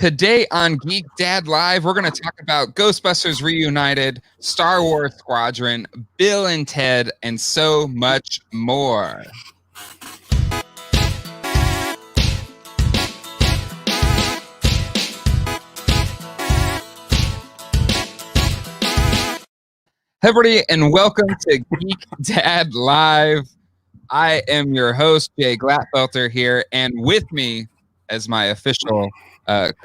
Today on Geek Dad Live, we're going to talk about Ghostbusters Reunited, Star Wars Squadron, Bill and Ted, and so much more. Hey everybody, and welcome to Geek Dad Live. I am your host, Jay Glatfelter here, and with me as my official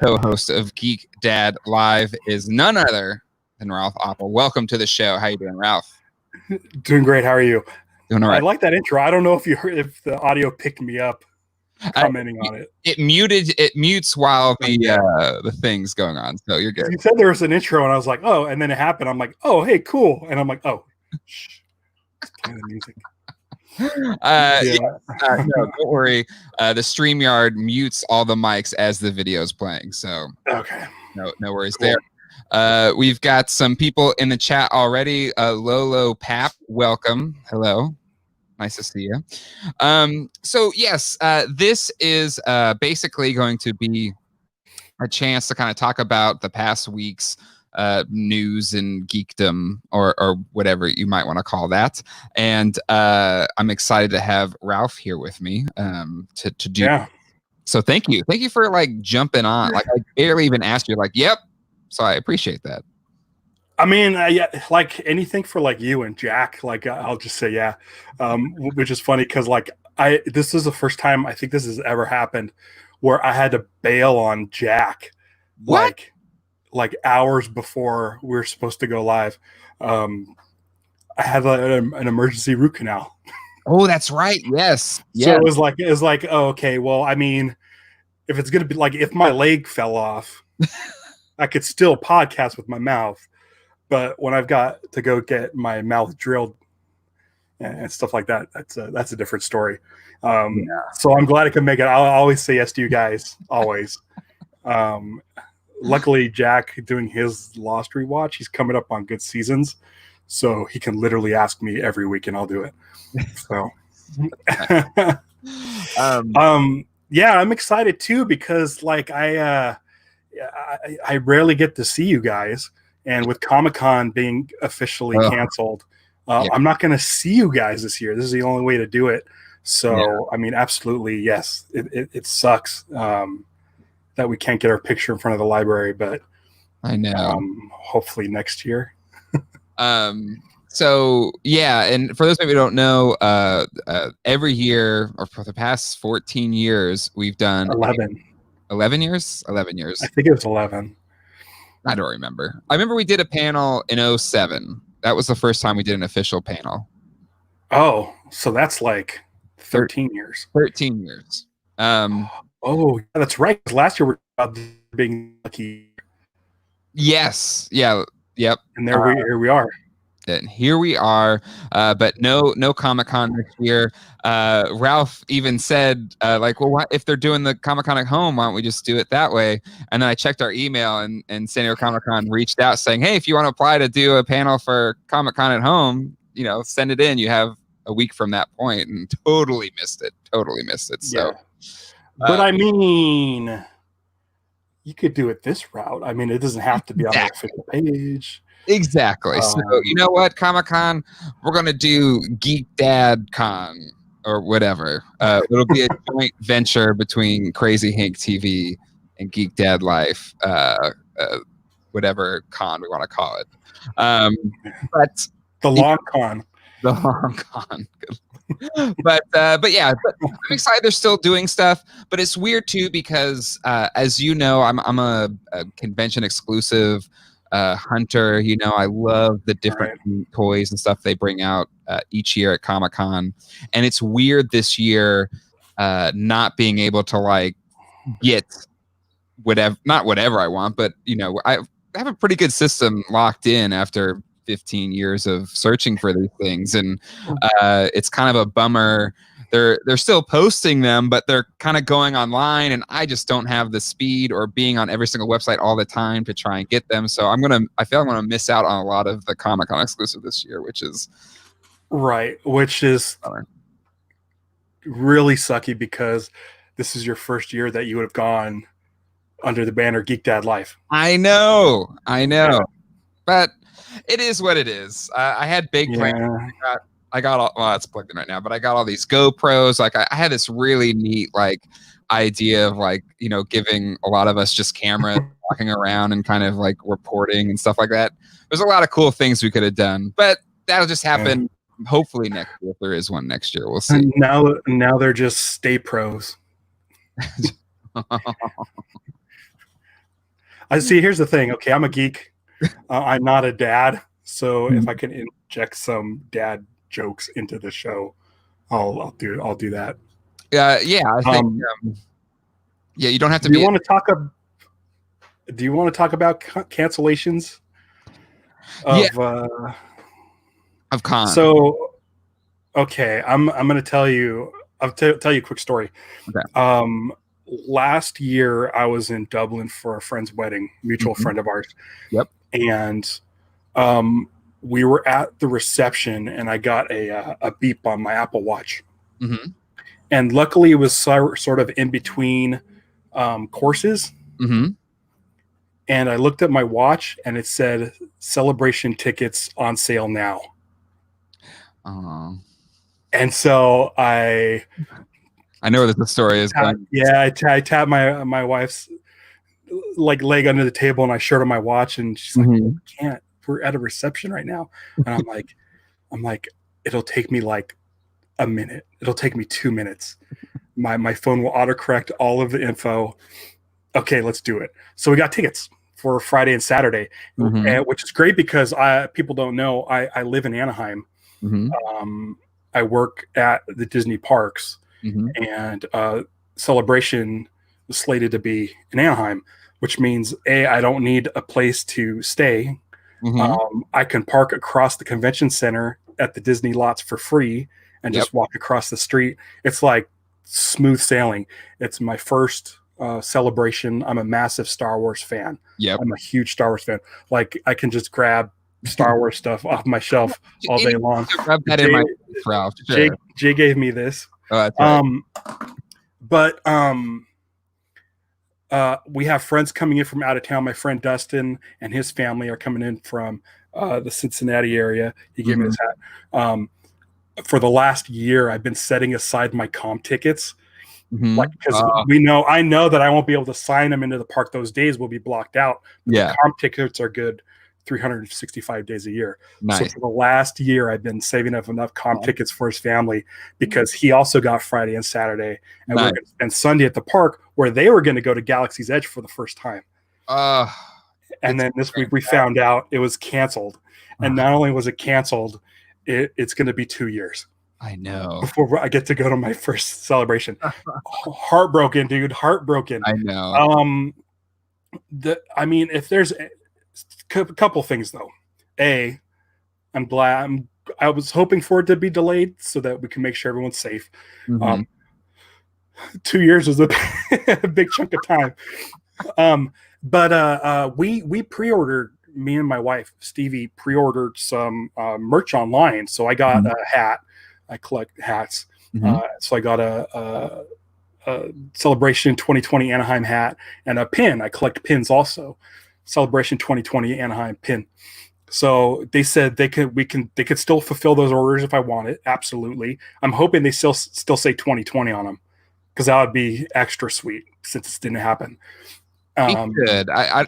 co-host of Geek Dad Live is none other than Ralph Oppel. Welcome to the show. How you doing, Ralph? Doing great. How are you? Doing all right. I like that intro. I don't know if you heard, if the audio picked me up commenting on it. It mutes while the thing's going on, so you're good. You said there was an intro, and I was like, oh, and then it happened. I'm like, oh, hey, cool. And I'm like, oh, shh. Kind of music. No, don't worry. The StreamYard mutes all the mics as the video's playing, so okay, no worries cool. There. We've got some people in the chat already. Lolo Pap, welcome. Hello, nice to see you. So yes, this is basically going to be a chance to kind of talk about the past week's news and geekdom or whatever you might want to call that, and I'm excited to have Ralph here with me to do. Yeah. So thank you for like jumping on. Like I barely even asked you. Like, yep. So I appreciate that. I mean, yeah, like anything for like you and Jack. Like I'll just say yeah, which is funny because like this is the first time I think this has ever happened where I had to bail on Jack. What? Like hours before we were supposed to go live. I had an emergency root canal. Oh, that's right. Yes. So it was like, oh, okay. Well, I mean, if it's going to be like, if my leg fell off, I could still podcast with my mouth. But when I've got to go get my mouth drilled and stuff like that, that's a different story. So I'm glad I could make it. I'll always say yes to you guys. Always. Luckily, Jack doing his Lost rewatch, he's coming up on good seasons, so he can literally ask me every week, and I'll do it. So, yeah, I'm excited too because like I rarely get to see you guys, and with Comic-Con being officially canceled, I'm not going to see you guys this year. This is the only way to do it. So, I mean, absolutely, yes, it sucks. That we can't get our picture in front of the library, but I know. Hopefully next year. So yeah, and for those of you who don't know, every year or for the past 14 years, we've done 11 years. I think it was 11. I don't remember. I remember we did a panel in 2007. That was the first time we did an official panel. Oh, so that's like 13 years. 13 years. Oh, yeah, that's right. Last year we were about being lucky. Yes. Yeah. Yep. And here we are. And here we are. But no Comic-Con this year. Ralph even said, like, well, what if they're doing the Comic-Con at home? Why don't we just do it that way? And then I checked our email, and San Diego Comic-Con reached out saying, hey, if you want to apply to do a panel for Comic-Con at home, send it in. You have a week from that point, and totally missed it. So. Yeah. But I mean, you could do it this route. I mean, it doesn't have to be on the official page. Exactly. So you know what, Comic-Con, we're gonna do Geek Dad Con or whatever. It'll be a joint venture between Crazy Hank TV and Geek Dad Life, whatever con we want to call it. But the long con. The long con. but yeah, I'm excited they're still doing stuff, but it's weird too because as you know, I'm a convention exclusive hunter. I love the different toys and stuff they bring out each year at Comic-Con, and it's weird this year not being able to like get not whatever I want, but I have a pretty good system locked in after 15 years of searching for these things, and it's kind of a bummer. They're still posting them, but they're kind of going online, and I just don't have the speed or being on every single website all the time to try and get them. So I feel I'm gonna miss out on a lot of the Comic-Con exclusive this year, which is really sucky because this is your first year that you would have gone under the banner Geek Dad Life. I know, but it is what it is. I had big plans. I got all, well, it's plugged in right now, but I got all these GoPros. Like I had this really neat like idea of like, you know, giving a lot of us just cameras, walking around and kind of like reporting and stuff like that. There's a lot of cool things we could have done, but that'll just happen hopefully next year. If there is one next year, we'll see. And now they're just stay pros. I see. Here's the thing. Okay, I'm a geek. I'm not a dad, so if I can inject some dad jokes into the show, I'll do that. Yeah. I think. Yeah, you don't have to. Do you want to talk about cancellations of cons? So, okay, I'm going to tell you. I'll tell you a quick story. Okay. Last year I was in Dublin for a friend's wedding, mutual friend of ours. Yep. And we were at the reception, and I got a beep on my Apple Watch. Mm-hmm. And luckily, it was sort of in between courses. Mm-hmm. And I looked at my watch, and it said celebration tickets on sale now. And so I know where the story is going. Yeah, I tapped my wife's like leg under the table, and I showed her my watch, and she's like, "We can't. We're at a reception right now." And I'm like, it'll take me like a minute. It'll take me 2 minutes. My phone will autocorrect all of the info. Okay, let's do it. So we got tickets for Friday and Saturday, which is great because people don't know I live in Anaheim. I work at the Disney parks, and Celebration is slated to be in Anaheim, which means I don't need a place to stay. I can park across the convention center at the Disney lots for free and just walk across the street. It's like smooth sailing. It's my first Celebration. I'm a massive Star Wars fan. I'm a huge Star Wars fan. Like I can just grab Star Wars stuff off my shelf all day long. Rub that in my mouth. Sure. Jay gave me this. Oh, that's right. But we have friends coming in from out of town. My friend Dustin and his family are coming in from the Cincinnati area. He gave me this hat. For the last year, I've been setting aside my comp tickets, like because I know that I won't be able to sign them into the park. Those days will be blocked out. The comp tickets are good 365 days a year. Nice. So for the last year, I've been saving up enough comp tickets for his family because he also got Friday and Saturday, and we're going to spend Sunday at the park where they were going to go to Galaxy's Edge for the first time. And then this week we found out it was canceled, and not only was it canceled, it's going to be 2 years. I know. Before I get to go to my first Celebration. Heartbroken, dude. Heartbroken. I know. If there's a couple things though. I'm glad. I was hoping for it to be delayed so that we can make sure everyone's safe. 2 years is a big chunk of time. But we pre-ordered. Me and my wife Stevie pre-ordered some merch online. So I got a hat. I collect hats. So I got a Celebration 2020 Anaheim hat and a pin. I collect pins also. Celebration 2020 Anaheim pin. So they said they could still fulfill those orders if I want it. Absolutely. I'm hoping they still say 2020 on them because that would be extra sweet since it didn't happen. Good. I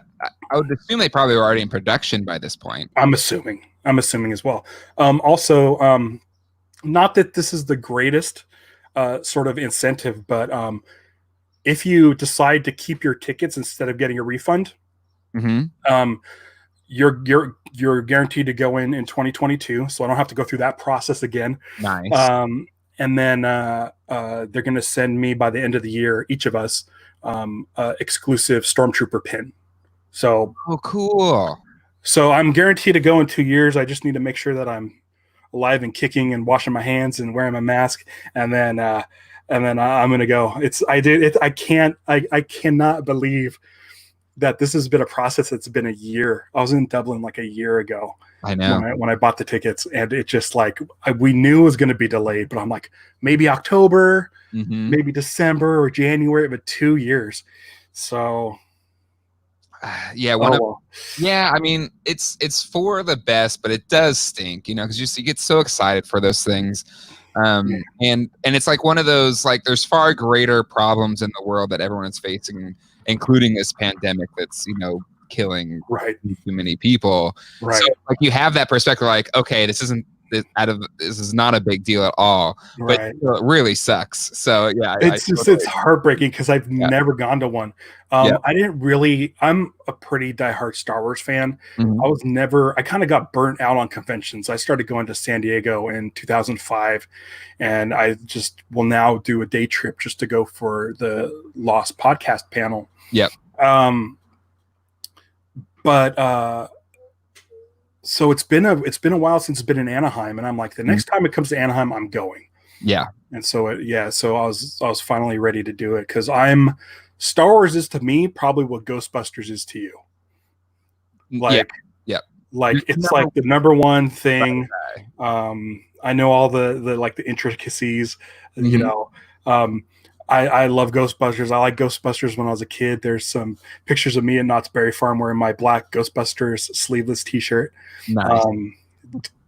would assume they probably were already in production by this point. I'm assuming as well. Also, not that this is the greatest sort of incentive, but if you decide to keep your tickets instead of getting a refund, you're guaranteed to go in 2022. So I don't have to go through that process again. Nice. And then they're going to send me by the end of the year, each of us, exclusive Stormtrooper pin. So cool. So I'm guaranteed to go in 2 years. I just need to make sure that I'm alive and kicking and washing my hands and wearing my mask, and then I'm gonna go. I cannot believe that this has been a process that's been a year. I was in Dublin like a year ago. I know when I bought the tickets, and it just like we knew it was going to be delayed, but I'm like maybe October, maybe December or January, but 2 years. So Yeah, yeah, I mean, it's for the best, but it does stink, because you get so excited for those things. And it's like one of those, like, there's far greater problems in the world that everyone's facing, including this pandemic that's, killing Right. too many people. Right. So like you have that perspective, like, okay, this is not a big deal at all, but Right. it really sucks. So yeah, it's heartbreaking because I've never gone to one. I didn't really. I'm a pretty diehard Star Wars fan. Mhm. I kind of got burnt out on conventions. I started going to San Diego in 2005, and I just will now do a day trip just to go for the Lost podcast panel. Yep. But so it's been a while since it's been in Anaheim, and I'm like, the next time it comes to Anaheim, I'm going. Yeah. And so so I was finally ready to do it because Star Wars is to me probably what Ghostbusters is to you. Like, like it's like the number one thing. I know all the like the intricacies, I love Ghostbusters. I like Ghostbusters when I was a kid. There's some pictures of me at Knott's Berry Farm wearing my black Ghostbusters sleeveless t-shirt. Nice.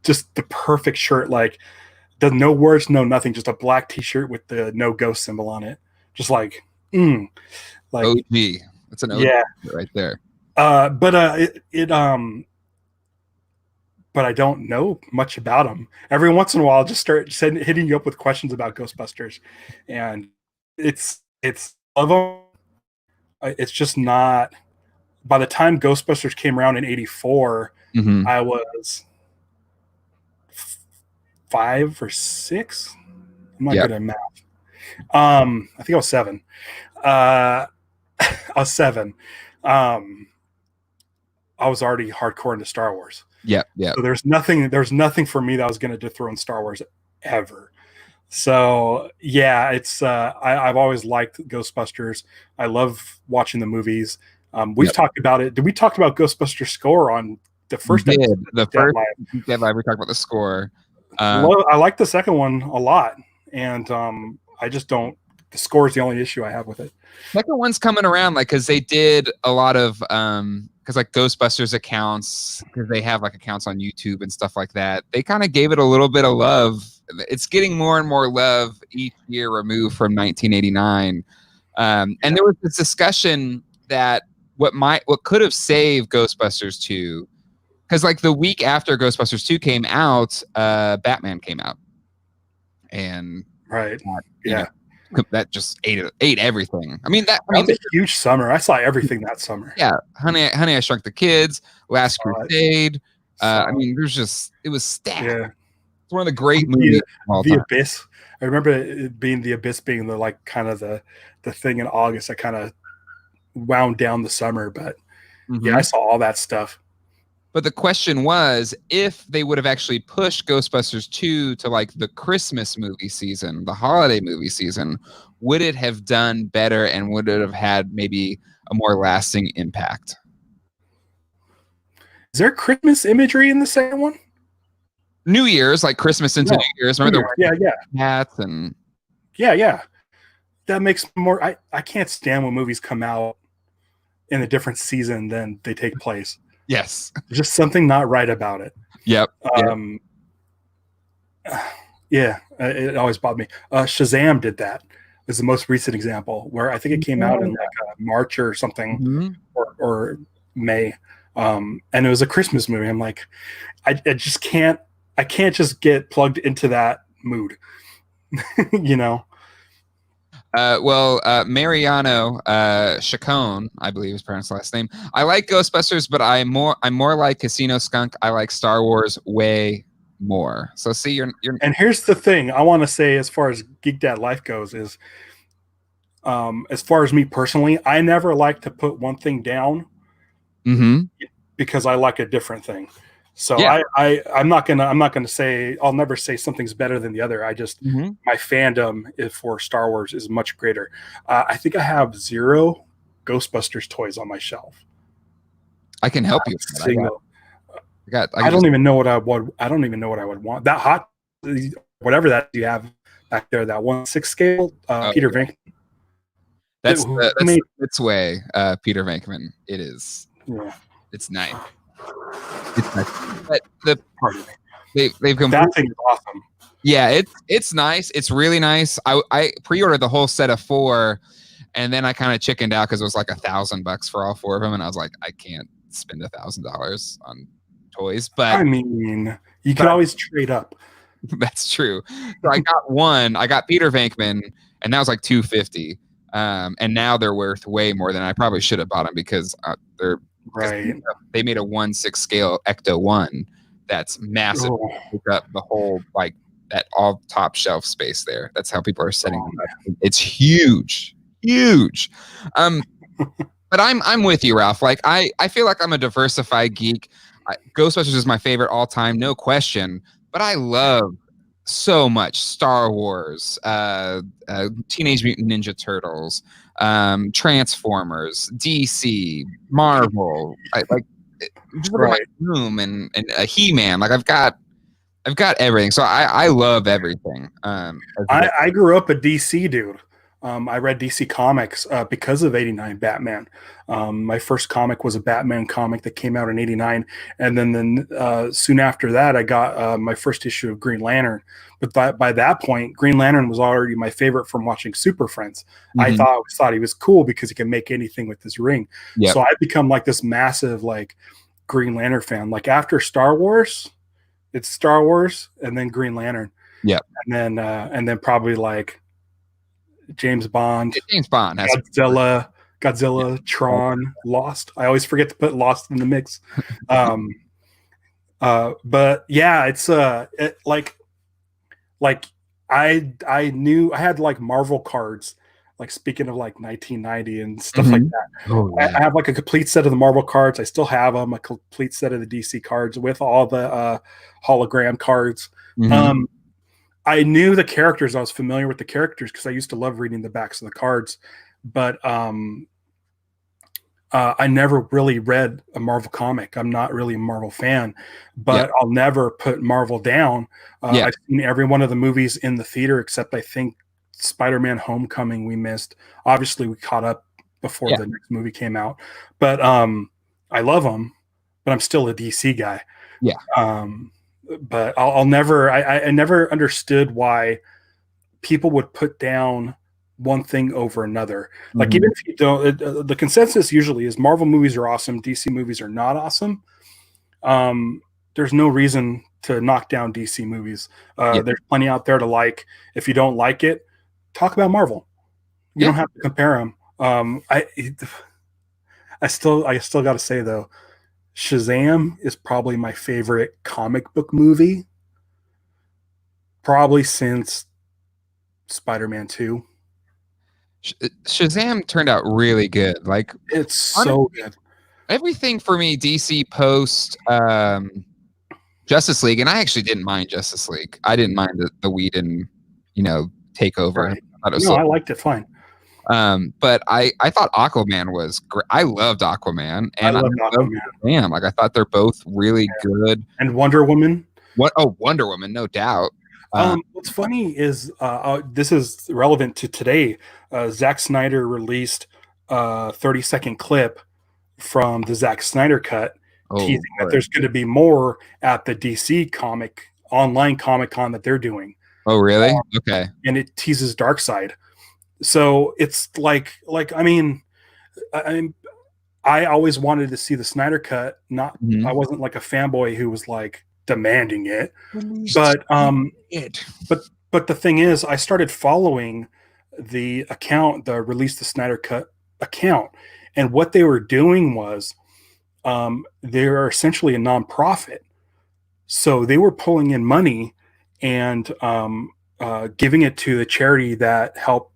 Just the perfect shirt, like no words, no nothing, just a black t-shirt with the no ghost symbol on it. Just like OG. It's an OG right there. But I don't know much about them. Every once in a while, I'll just start hitting you up with questions about Ghostbusters, and it's of them. It's just not. By the time Ghostbusters came around in '84, I was 5 or 6. I'm not good at math. I think I was 7. I was 7. I was already hardcore into Star Wars. Yeah. So there's nothing for me that was going to dethrone Star Wars ever. So yeah, it's I've always liked Ghostbusters. I love watching the movies. We've talked about it. Did we talk about Ghostbusters score on the first episode? The first Dead Live, we talked about the score. I like the second one a lot, and I just don't. The score is the only issue I have with it. Second one's coming around, like, because they did a lot of because like Ghostbusters accounts, because they have like accounts on YouTube and stuff like that. They kind of gave it a little bit of love. It's getting more and more love each year removed from 1989. And there was this discussion that what could have saved Ghostbusters 2, because like the week after Ghostbusters 2 came out, Batman came out, and that just ate everything. I mean, that was a huge summer. I saw everything that summer. Yeah, Honey, I Shrunk the Kids, Last Crusade. I mean, it was stacked. Yeah. It's one of the great movies. The Abyss. I remember it being the Abyss being the like kind of the thing in August that kind of wound down the summer. But yeah, I saw all that stuff. But the question was, if they would have actually pushed Ghostbusters 2 to like the Christmas movie season, the holiday movie season, would it have done better, and would it have had maybe a more lasting impact? Is there Christmas imagery in the second one? New Year's, like Christmas into New Year's. Remember the hats and that makes more. I can't stand when movies come out in a different season than they take place. Yes. There's just something not right about it. Yep. It always bothered me. Shazam did that. It's the most recent example where I think it came out in like March or something, or May. And it was a Christmas movie. I'm like, I just can't. I can't just get plugged into that mood. Mariano Chacon, I believe is pronounced last name. I like Ghostbusters, but I'm more like Casino Skunk. I like Star Wars way more. So see, you're. And here's the thing I want to say, as far as Geek Dad Life goes, is, as far as me personally, I never like to put one thing down, because I like a different thing. So I'm not gonna say, I'll never say something's better than the other. I just my fandom for Star Wars is much greater. I think I have 0 Ghostbusters toys on my shelf. I can help you. I don't even know what I would. I don't even know what I would want. That hot, whatever that you have back there, that 1/6 scale, Peter Venkman. That's its way, Peter Venkman. It is. Yeah. It's nice. It's nice. But Pardon me. they've that thing is awesome. Yeah, it's nice. It's really nice. I pre-ordered the whole set of 4, and then I kind of chickened out because it was like $1,000 for all 4 of them, and I was like, I can't spend $1,000 on toys. But I mean, you can always trade up. That's true. So I got one. I got Peter Venkman, and that was like $250. And now they're worth way more than I probably should have bought them because they're right. They made a 1/6 scale Ecto 1 that's massive. Took up the whole like that all top shelf space there. That's how people are setting them up. It's huge, huge. But I'm with you, Ralph. Like I feel like I'm a diversified geek. Ghostbusters is my favorite all time, no question. But I love so much Star Wars, Teenage Mutant Ninja Turtles, Transformers, DC, Marvel. Just look at my room and He-Man. Like I've got everything. So I love everything. I grew up a DC dude. I read DC Comics because of '89 Batman. My first comic was a Batman comic that came out in '89, and then soon after that, I got my first issue of Green Lantern. But by that point, Green Lantern was already my favorite from watching Super Friends. Mm-hmm. I thought he was cool because he can make anything with his ring. Yep. So I've become like this massive like Green Lantern fan. Like after Star Wars, it's Star Wars and then Green Lantern. Yeah, and then probably like James Bond, Godzilla, yeah. Tron, Lost. I always forget to put Lost in the mix. But yeah, it's like I knew I had like Marvel cards. Like speaking of like 1990 and stuff like that, I have like a complete set of the Marvel cards. I still have them. A complete set of the DC cards with all the hologram cards. Mm-hmm. I knew the characters. I was familiar with the characters because I used to love reading the backs of the cards. But I never really read a Marvel comic. I'm not really a Marvel fan, but I'll never put Marvel down. I've seen every one of the movies in the theater except I think Spider-Man Homecoming we missed. Obviously, we caught up before the next movie came out. But I love them, but I'm still a DC guy. Yeah. But I'll never. I never understood why people would put down one thing over another. Like even if you don't, the consensus usually is Marvel movies are awesome, DC movies are not awesome. There's no reason to knock down DC movies. There's plenty out there to like. If you don't like it, talk about Marvel. You don't have to compare them. I still got to say though, Shazam is probably my favorite comic book movie, probably since Spider-Man 2. Shazam turned out really good. Like it's so good. Everything for me, DC post Justice League, and I actually didn't mind Justice League. I didn't mind the Whedon, takeover. Right. I liked it fine. But I thought Aquaman was great. I loved Aquaman, and I loved Aquaman. Like I thought they're both really good. And Wonder Woman. Wonder Woman, no doubt. What's funny is this is relevant to today. Zack Snyder released a 30-second clip from the Zack Snyder cut, teasing that there's going to be more at the DC online Comic Con that they're doing. Oh, really? Okay. And it teases Darkseid. So it's like I mean, I always wanted to see the Snyder cut. Not I wasn't like a fanboy who was like demanding it, but the thing is, I started following the account, the Release the Snyder Cut account, and what they were doing was they're essentially a nonprofit, so they were pulling in money and giving it to the charity that helped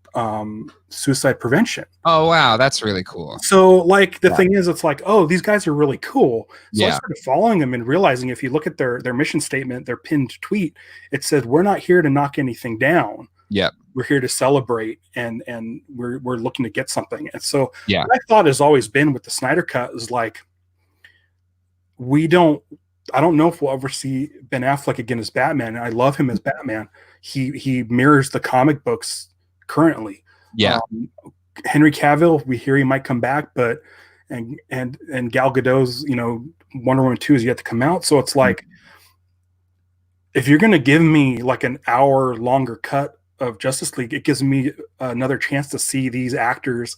suicide prevention. Oh wow, that's really cool. So like the thing is, it's like, oh, these guys are really cool. So I started following them and realizing if you look at their mission statement, their pinned tweet, it said, we're not here to knock anything down. Yep. We're here to celebrate and we're looking to get something. And so what I thought has always been with the Snyder Cut is like, I don't know if we'll ever see Ben Affleck again as Batman. I love him as Batman. He mirrors the comic books currently. Henry Cavill, we hear he might come back, but and Gal Gadot's, Wonder Woman 2 is yet to come out. So it's like, if you're going to give me like an hour longer cut of Justice League, it gives me another chance to see these actors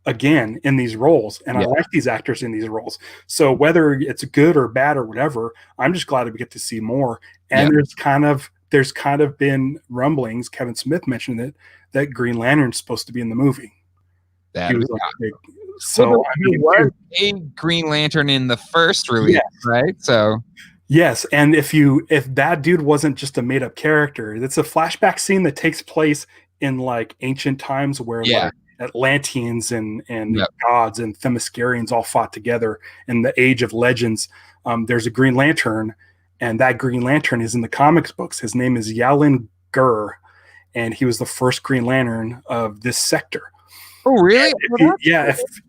again in these roles. And I like these actors in these roles. So whether it's good or bad or whatever, I'm just glad we get to see more. And there's kind of been rumblings. Kevin Smith mentioned it, that Green Lantern's supposed to be in the movie. So he was a Green Lantern in the first release, right? So yes, and if that dude wasn't just a made up character, it's a flashback scene that takes place in like ancient times where like Atlanteans and gods and Themyscirians all fought together in the Age of Legends. There's a Green Lantern, and that Green Lantern is in the comics books. His name is Yalin Gur, and he was the first Green Lantern of this sector. Oh, really?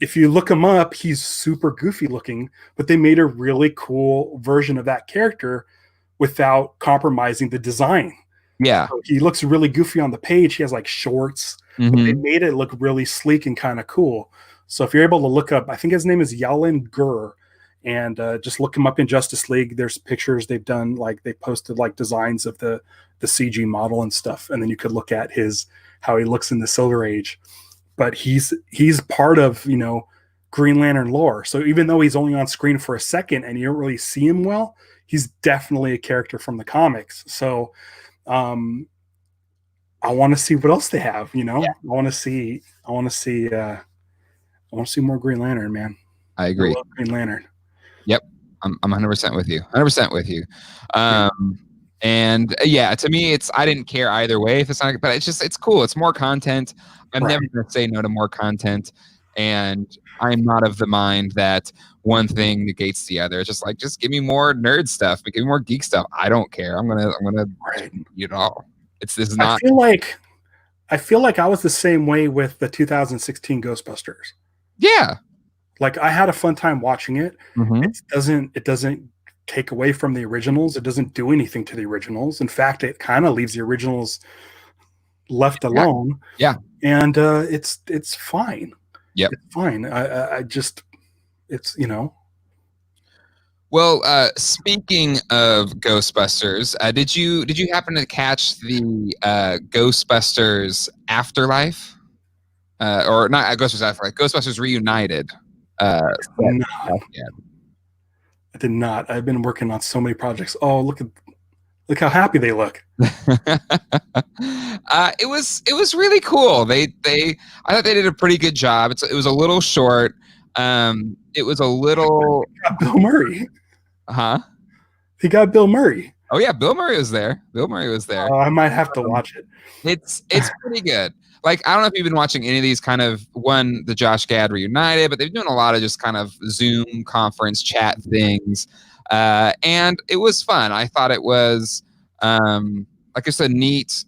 If you look him up, he's super goofy looking, but they made a really cool version of that character without compromising the design. Yeah. So he looks really goofy on the page. He has like shorts, but they made it look really sleek and kind of cool. So if you're able to look up, I think his name is Yalin Gur, and just look him up in Justice League. There's pictures they've done, like they posted like designs of the CG model and stuff, and then you could look at how he looks in the Silver Age. But he's part of, Green Lantern lore. So even though he's only on screen for a second and you don't really see him well, he's definitely a character from the comics. So I want to see what else they have, I want to see more Green Lantern, man. I agree. I love Green Lantern. Yep. I'm 100% with you. 100% with you. And to me, I didn't care either way if it's not, but it's cool. It's more content. I'm never going to say no to more content. And I'm not of the mind that one thing negates the other. It's just give me more nerd stuff. Give me more geek stuff. I don't care. I'm gonna eat it all. This is not. I feel like I was the same way with the 2016 Ghostbusters. Yeah. Like I had a fun time watching it. It doesn't take away from the originals. It doesn't do anything to the originals. In fact, it kind of leaves the originals left alone. Yeah. And it's fine. Yep. It's fine. It's. Well, speaking of Ghostbusters, did you happen to catch the Ghostbusters Afterlife? Or not Ghostbusters Afterlife, Ghostbusters Reunited. I did not. I've been working on so many projects. Oh, look how happy they look. It was really cool. I thought they did a pretty good job. It was a little short. It was a little Bill Murray. Huh? He got Bill Murray. Oh yeah, Bill Murray was there. Oh, I might have to watch it. It's pretty good. Like, I don't know if you've been watching any of these kind of the Josh Gad Reunited, but they've been doing a lot of just kind of Zoom conference chat things. And it was fun. I thought it was, like I said, neat.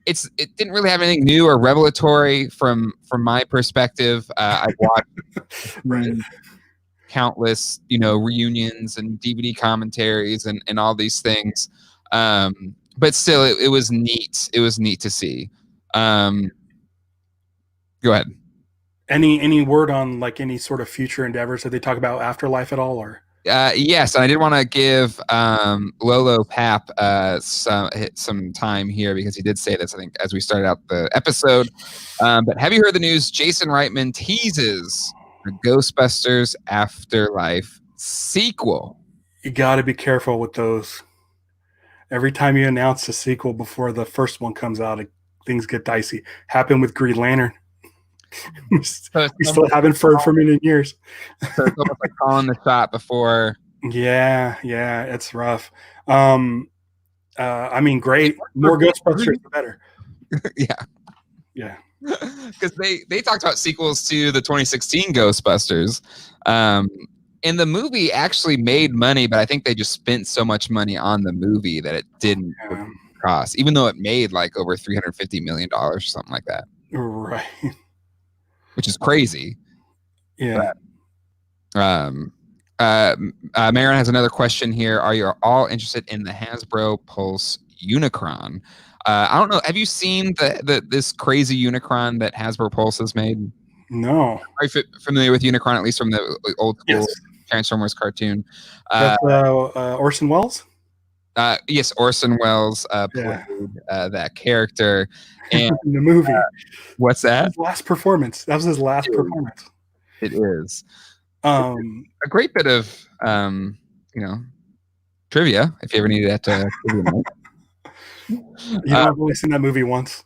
It didn't really have anything new or revelatory from my perspective. I've watched countless, reunions and DVD commentaries and all these things. But still, it was neat. It was neat to see. Go ahead. Any word on like any sort of future endeavors? Did they talk about Afterlife at all, or? Yes, and I did want to give Lolo Pap some time here because he did say this, I think, as we started out the episode. But have you heard the news? Jason Reitman teases the Ghostbusters Afterlife sequel. You got to be careful with those. Every time you announce a sequel before the first one comes out, things get dicey. Happened with Green Lantern. We still haven't heard from it in years. So it's almost like calling the shot before. Yeah, it's rough. I mean, great. More Ghostbusters, the better. Yeah. Because they talked about sequels to the 2016 Ghostbusters. And the movie actually made money, but I think they just spent so much money on the movie that it didn't cost, even though it made like over $350 million or something like that. Right. Which is crazy. Yeah. But, Marin has another question here. Are you all interested in the Hasbro Pulse Unicron? I don't know. Have you seen this crazy Unicron that Hasbro Pulse has made? No. Are you familiar with Unicron, at least from the old school Yes. Transformers cartoon? That's Orson Welles? Yes, Orson Welles played that character. And in the movie. What's that? His last performance. That was his last performance. It is. A great bit of trivia, if you ever needed that trivia. I've only seen that movie once.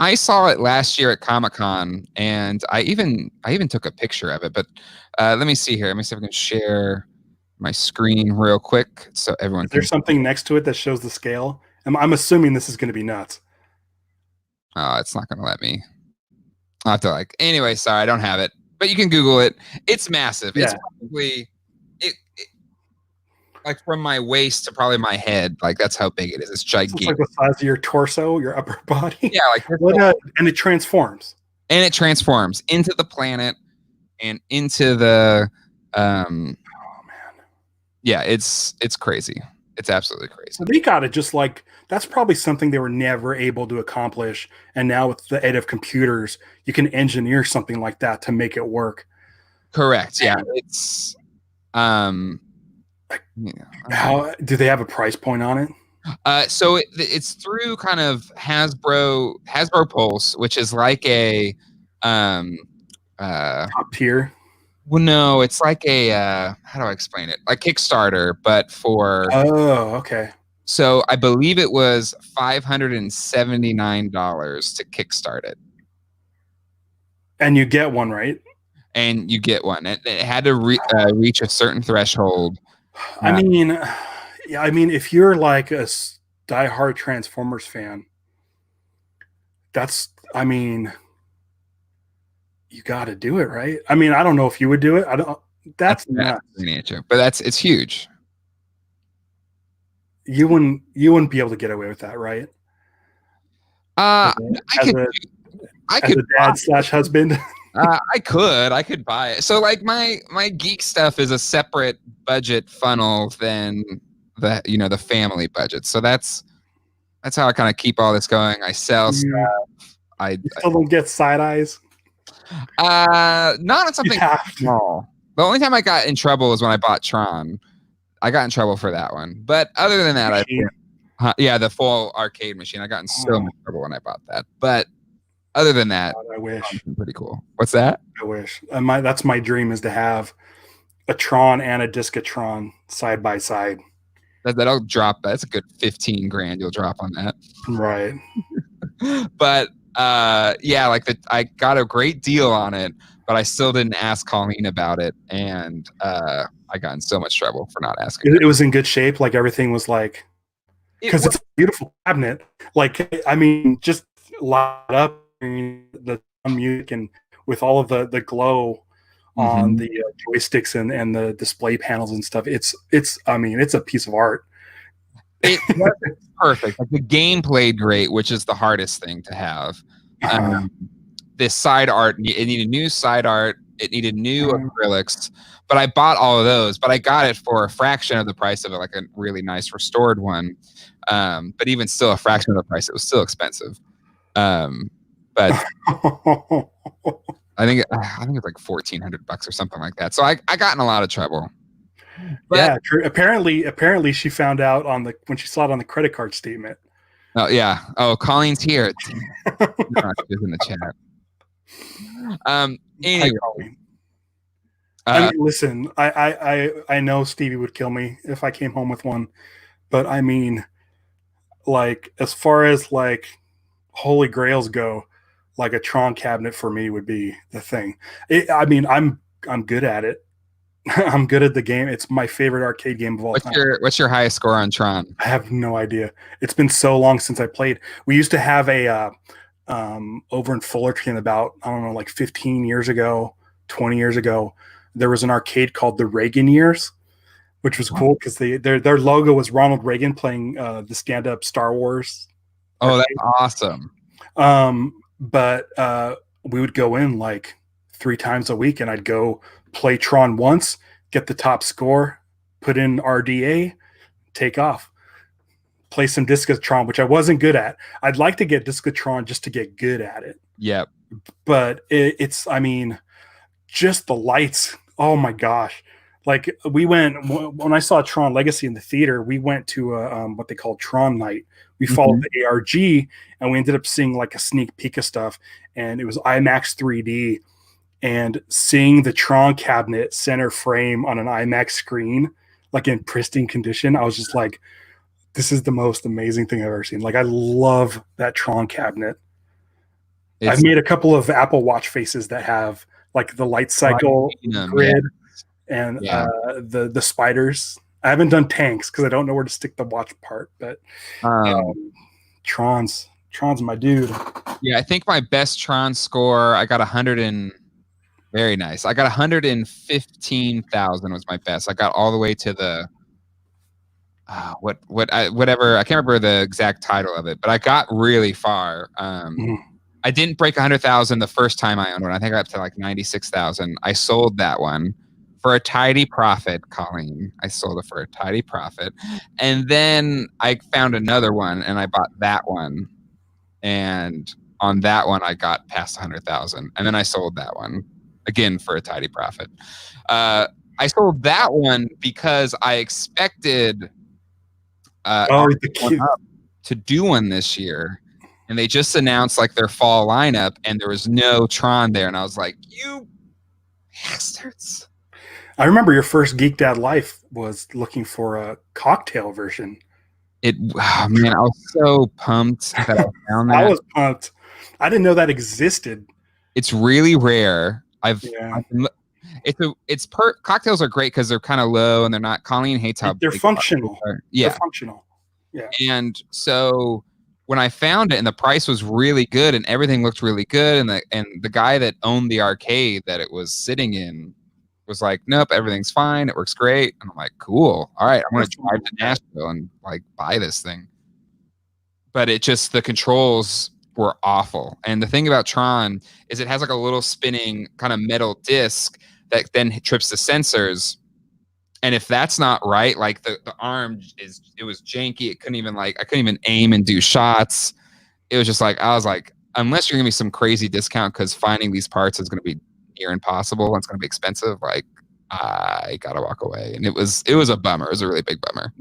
I saw it last year at Comic-Con, and I even took a picture of it. But let me see here. Let me see if I can share my screen real quick so everyone Is there something next to it that shows the scale? I'm assuming this is going to be nuts. Oh, it's not going to let me. I'll have to anyway, sorry, I don't have it. But you can Google it. It's massive. Yeah. It's probably like from my waist to probably my head. Like that's how big it is. It's gigantic. It's like the size of your torso, your upper body. Yeah, and it transforms. And it transforms into the planet and into the oh man. Yeah, it's crazy. It's absolutely crazy. So they got it just that's probably something they were never able to accomplish. And now with the aid of computers, you can engineer something like that to make it work. Correct. Yeah. It's how do they have a price point on it? So it's through kind of Hasbro Pulse, which is like a top tier. Well, no, it's like a how do I explain it? Like Kickstarter, but for okay. So I believe it was $579 to kickstart it, and you get one, right? And you get one. It had to reach a certain threshold. I mean, if you're like a diehard Transformers fan, you got to do it, right? I mean, I don't know if you would do it. I don't. That's nuts. But it's huge. You wouldn't be able to get away with that, right? I could as a dad / husband. I could buy it. So like my geek stuff is a separate budget funnel than the family budget. So that's how I kind of keep all this going. I sell stuff. I still don't get side eyes. Not on something small. The only time I got in trouble was when I bought Tron. I got in trouble for that one. But other than that, the full arcade machine. I got in so much trouble when I bought that. But other than that, God, I wish. Pretty cool. What's that? I wish. That's my dream, is to have a Tron and a Discatron side by side. That'll drop. That's a good $15,000 you'll drop on that. Right. But I got a great deal on it, but I still didn't ask Colleen about it, and I got in so much trouble for not asking. It was in good shape. Like everything was because it's a beautiful cabinet. Just light up the music and with all of the glow on the joysticks and the display panels and stuff. It's a piece of art. It was perfect. Like the game played great, which is the hardest thing to have. This side art, it needed new side art. It needed new acrylics, but I bought all of those. But I got it for a fraction of the price of it, like a really nice restored one. But even still, a fraction of the price, it was still expensive. But I think it's like $1,400 or something like that. So I got in a lot of trouble. But, yeah, apparently she found out when she saw it on the credit card statement. Oh yeah. Oh, Colleen's here. She's in the chat. Anyway. Listen, I know Stevie would kill me if I came home with one, but as far as holy grails go, like a Tron cabinet for me would be the thing. I'm good at it. I'm good at the game. It's my favorite arcade game of all time. What's your highest score on Tron? I have no idea. It's been so long since I played. We used to have a over in Fullerton about 15 years ago, 20 years ago. There was an arcade called the Reagan Years, which was cool because their logo was Ronald Reagan playing the stand-up Star Wars. Oh, arcade. That's awesome. But we would go in 3 times a week, and I'd go play Tron once, get the top score, put in RDA, take off, play some Discatron, which I wasn't good at. I'd like to get Discatron just to get good at it. Yep. But it's, I mean, just the lights. Oh my gosh. Like we went when I saw Tron Legacy in the theater, we went to what they call Tron Night. We followed the ARG, and we ended up seeing like a sneak peek of stuff, and it was IMAX 3D. And seeing the Tron cabinet center frame on an IMAX screen, like in pristine condition, I was just like, this is the most amazing thing I've ever seen. Like, I love that Tron cabinet. I've made a couple of Apple Watch faces that have like the light cycle grid and the spiders. I haven't done tanks because I don't know where to stick the watch part, but Tron's my dude. Yeah, I think my best Tron score, I got 100 and very nice. I got 115,000 was my best. I got all the way to the whatever. I can't remember the exact title of it, but I got really far. I didn't break 100,000 the first time I owned one. I think I got up to like 96,000. I sold that one for a tidy profit, Colleen. I sold it for a tidy profit. And then I found another one and I bought that one. And on that one, I got past 100,000. And then I sold that one again for a tidy profit. I sold that one because I expected to do one this year. And they just announced like their fall lineup and there was no Tron there. And I was like, you bastards. I remember your first Geek Dad life was looking for a cocktail version. Man, I was so pumped that I found that. I was pumped. I didn't know that existed. It's really rare. Cocktails are great because they're kind of low and they're not. Colleen hates how they're functional. Yeah, they're functional. Yeah. And so when I found it and the price was really good and everything looked really good, and the guy that owned the arcade that it was sitting in was like, nope, everything's fine. It works great. And I'm like, cool. All right, I'm going to drive to Nashville and like buy this thing. But the controls were awful. And the thing about Tron is it has like a little spinning kind of metal disc that then trips the sensors. And if that's not right, like the arm it was janky. I couldn't even aim and do shots. It was just like, I was like, unless you're gonna be some crazy discount because finding these parts is gonna be near impossible. It's gonna be expensive. Like, I gotta walk away. And it was a bummer. It was a really big bummer.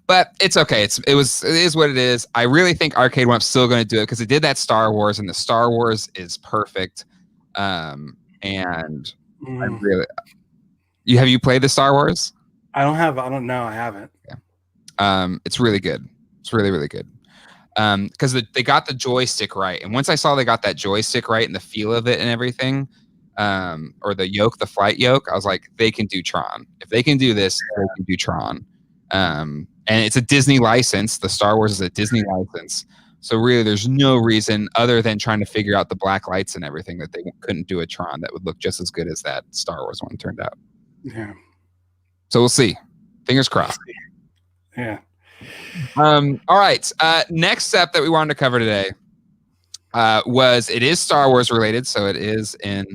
But it's okay. It is what it is. I really think Arcade One Up's still going to do it because it did that Star Wars, and the Star Wars is perfect. And I really, have you played the Star Wars? I don't know. I haven't. Yeah. It's really good. It's really, really good. Because they got the joystick right, and once I saw they got that joystick right and the feel of it and everything, or the flight yoke, I was like, they can do Tron. If they can do this, they can do Tron. And it's a Disney license. The Star Wars is a Disney license. So really, there's no reason other than trying to figure out the black lights and everything that they couldn't do a Tron that would look just as good as that Star Wars one turned out. Yeah. So we'll see. Fingers crossed. Yeah. All right. Next step that we wanted to cover today it is Star Wars related. So it is in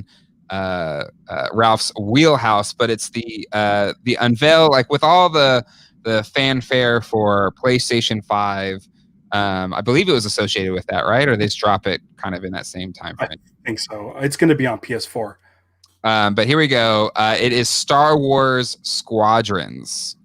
Ralph's wheelhouse, but it's the unveil, like with all the fanfare for PlayStation 5. I believe it was associated with that, right? Or they just drop it kind of in that same time frame? I think so. It's going to be on PS4. But here we go. It is Star Wars Squadrons.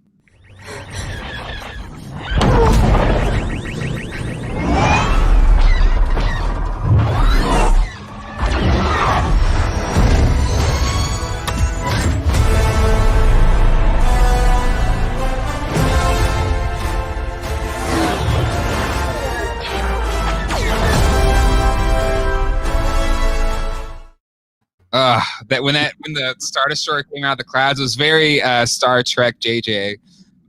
When the Star Destroyer came out of the clouds, it was very Star Trek JJ.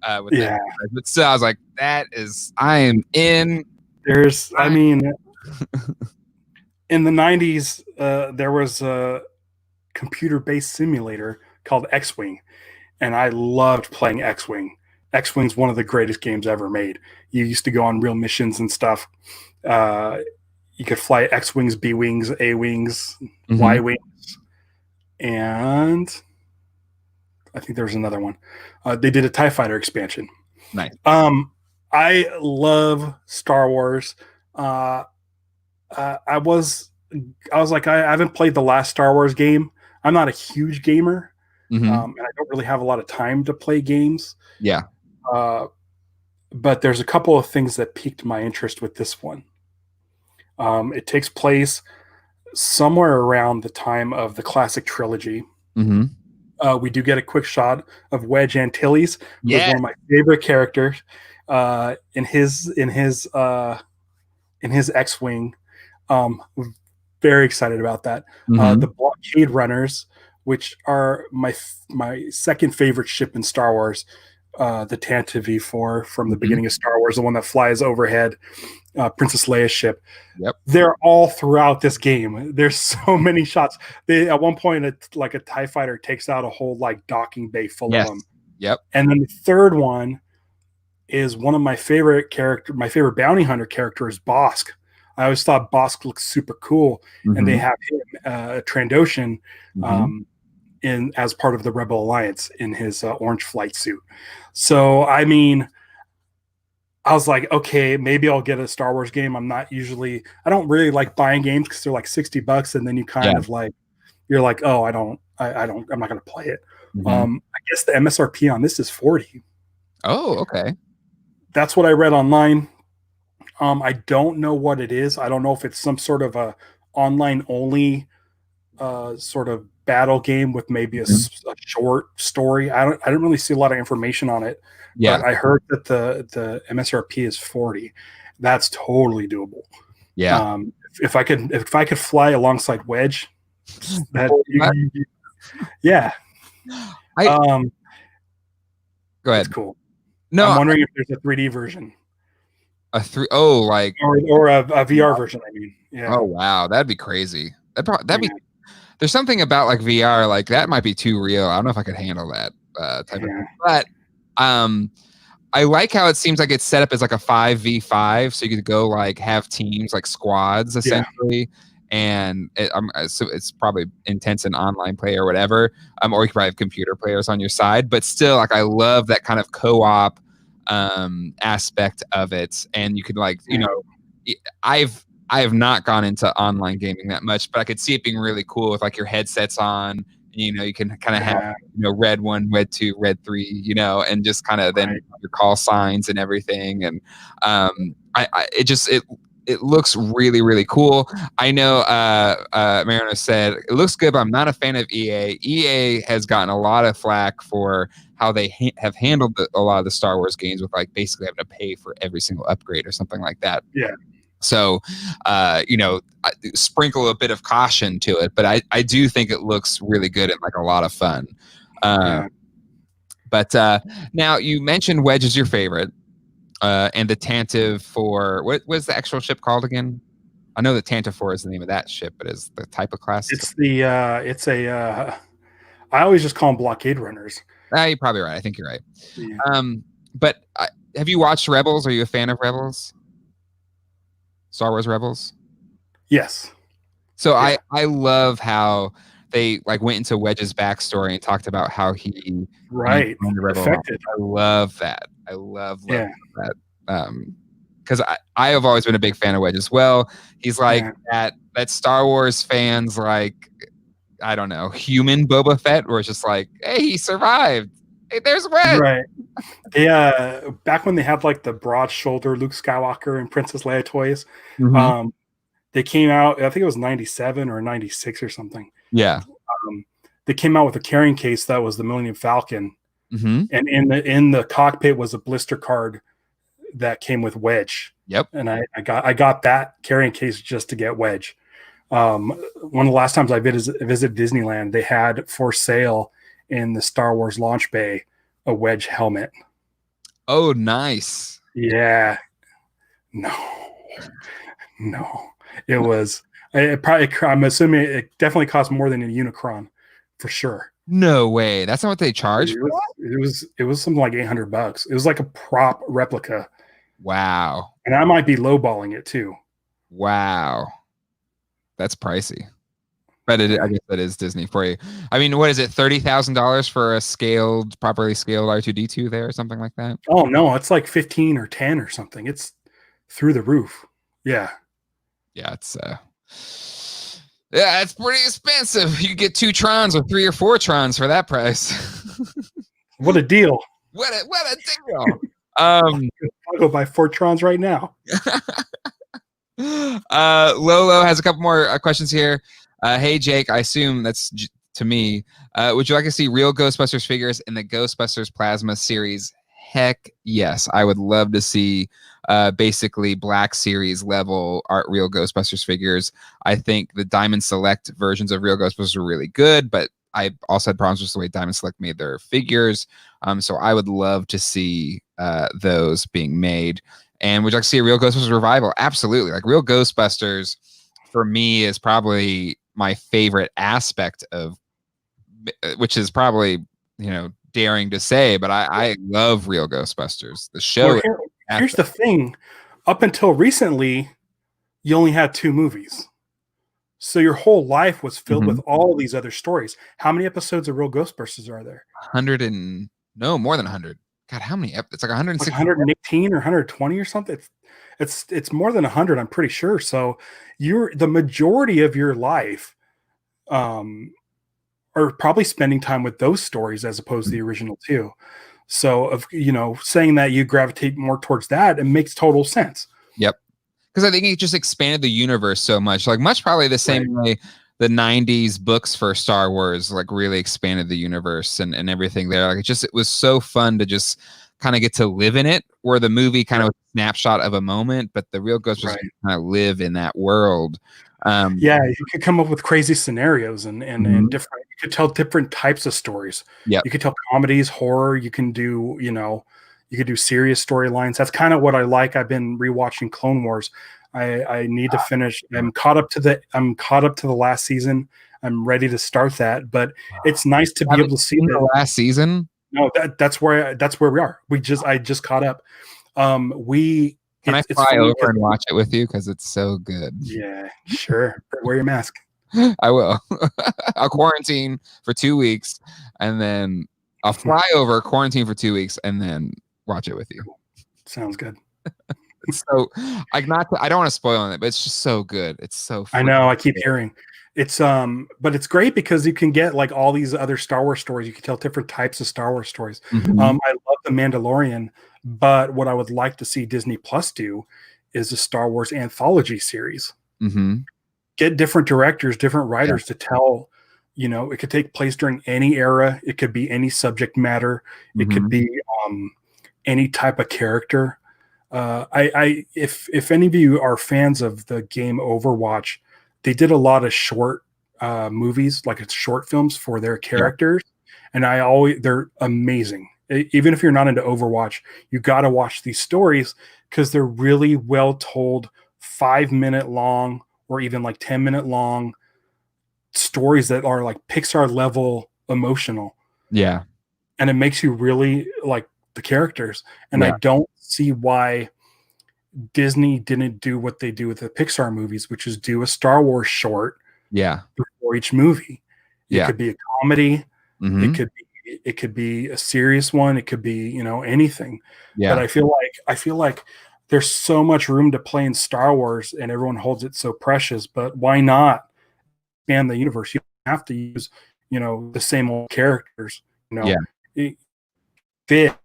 But still, I was like, I am in. In the 90s, there was a computer-based simulator called X-Wing, and I loved playing X-Wing. X-Wing's one of the greatest games ever made. You used to go on real missions and stuff. You could fly X-Wings, B-Wings, A-Wings, Y-Wings, and I think there was another one. They did a TIE Fighter expansion. Nice. I love Star Wars. I was like, I haven't played the last Star Wars game. I'm not a huge gamer, and I don't really have a lot of time to play games. Yeah. But there's a couple of things that piqued my interest with this one. It takes place somewhere around the time of the classic trilogy. We do get a quick shot of Wedge Antilles, who is one of my favorite characters, in his X-wing. Very excited about that. The blockade runners, which are my second favorite ship in Star Wars, the Tantive V4 from the beginning of Star Wars, the one that flies overhead, Princess Leia's ship. Yep. They're all throughout this game. There's so many shots. At one point, a TIE fighter takes out a whole like docking bay full of them. Yep. And then the third one is one of my favorite bounty hunter character is Bosk. I always thought Bosk looked super cool, and they have him, Trandoshan, as part of the Rebel Alliance in his orange flight suit. So, I mean, I was like, okay, maybe I'll get a Star Wars game. I don't really like buying games because they're like $60, and then you kind of like, you're like, oh, I'm not going to play it. I guess the MSRP on this is $40. Oh, okay. That's what I read online. I don't know what it is. I don't know if it's some sort of a online only sort of battle game with maybe a short story. I don't really see a lot of information on it. Yeah, but I heard that the MSRP is $40. That's totally doable. Yeah. If I could fly alongside Wedge, yeah. Go ahead. That's cool. No, I'm wondering if there's a 3D version. Or a VR version. I mean, yeah. Oh wow, that'd be crazy. That'd be. There's something about like VR, like that might be too real. I don't know if I could handle that type of thing. But I like how it seems like it's set up as like a 5v5, so you could go like have teams like squads essentially, and so it's probably intense in online play or whatever. Or you could probably have computer players on your side, but still, like I love that kind of co-op aspect of it, and you could like I have not gone into online gaming that much, but I could see it being really cool with like your headsets on. You can kind of have red 1, red 2, red 3, and just kind of then your call signs and everything. And it looks really, really cool. I know Mariano said it looks good, but I'm not a fan of EA. EA has gotten a lot of flack for how they have handled a lot of the Star Wars games with like basically having to pay for every single upgrade or something like that. Yeah. So, sprinkle a bit of caution to it, but I do think it looks really good and like a lot of fun. But now you mentioned Wedge is your favorite, and the Tantive 4. What was the actual ship called again? I know the Tantive 4 is the name of that ship, but is the type of class? It's I always just call them blockade runners. You're probably right. I think you're right. Yeah. But have you watched Rebels? Are you a fan of Rebels? Star Wars Rebels? Yes. So yeah. I love how they like went into Wedge's backstory and talked about how he affected. I love that. I love that. Because I have always been a big fan of Wedge as well. He's like that Star Wars fans like, I don't know, human Boba Fett, where it's just like, hey, he survived. Hey, there's Wedge. Right. Yeah. Back when they had like the broad shoulder Luke Skywalker and Princess Leia toys, they came out, I think it was 97 or 96 or something. Yeah. They came out with a carrying case that was the Millennium Falcon. And in the cockpit was a blister card that came with Wedge. Yep. And I got that carrying case just to get Wedge. One of the last times I visited Disneyland, they had for sale in the Star Wars launch bay a Wedge helmet. Oh, nice. Yeah. No. It was. I'm assuming it definitely cost more than a Unicron, for sure. No way. That's not what they charged. It was something like $800. It was like a prop replica. Wow. And I might be lowballing it too. Wow. That's pricey. But I guess that is Disney for you. I mean, what is it? $30,000 for a properly scaled R2D2 there or something like that? Oh no, it's like 15 or 10 or something. It's through the roof. Yeah. Yeah, it's pretty expensive. You get 2 Trons or 3 or 4 Trons for that price. What a deal. What a deal. I'll go buy 4 Trons right now. Lolo has a couple more questions here. Hey, Jake, I assume that's to me. Would you like to see real Ghostbusters figures in the Ghostbusters Plasma series? Heck yes. I would love to see basically Black Series level art real Ghostbusters figures. I think the Diamond Select versions of real Ghostbusters are really good, but I also had problems with the way Diamond Select made their figures. So I would love to see those being made. And would you like to see a real Ghostbusters revival? Absolutely. Like real Ghostbusters for me is probably my favorite aspect of, which is probably, daring to say, but I love real Ghostbusters. The show. Well, here's the thing. Up until recently, you only had 2 movies. So your whole life was filled with all these other stories. How many episodes of real Ghostbusters are there? 100 and no, more than 100. God, how many? It's like 160, like 118 or 120 or something. It's more than 100, I'm pretty sure. So the majority of your life are probably spending time with those stories as opposed to the original 2. So saying that you gravitate more towards that, it makes total sense. Yep. Because I think it just expanded the universe so much. Like much probably the same way the 90s books for Star Wars like really expanded the universe and everything there. Like it was so fun to just kind of get to live in it, where the movie kind of was a snapshot of a moment, but the real Ghostbusters kind of live in that world. You could come up with crazy scenarios and different. You could tell different types of stories. Yeah, you could tell comedies, horror. You can do you could do serious storylines. That's kind of what I like. I've been rewatching Clone Wars. I need to finish. I'm caught up to the last season. I'm ready to start that, but it's nice to be able to see the last season. No, that's where we are. I just caught up. Can I fly over and watch it with you? Because it's so good. Yeah, sure. Wear your mask. I will. I'll quarantine for 2 weeks, and then I'll fly over, quarantine for 2 weeks, and then watch it with you. Sounds good. So, I don't want to spoil it, but it's just so good. It's so fun. I know. I keep hearing. It's but it's great because you can get like all these other Star Wars stories. You can tell different types of Star Wars stories. I love The Mandalorian, but what I would like to see Disney Plus do is a Star Wars anthology series. Get different directors, different writers to tell. It could take place during any era. It could be any subject matter. It could be any type of character. If any of you are fans of the game Overwatch, they did a lot of short movies, like it's short films for their characters, and they're amazing. Even if you're not into Overwatch, you got to watch these stories because they're really well told, 5-minute long or even like 10-minute long stories that are like Pixar level emotional. Yeah, and it makes you really like the characters. And I don't see why Disney didn't do what they do with the Pixar movies, which is do a Star Wars short before each movie. It could be a comedy. It could be a serious one. It could be, anything. But I feel like there's so much room to play in Star Wars and everyone holds it so precious, but why not expand the universe? You don't have to use, the same old characters, it fit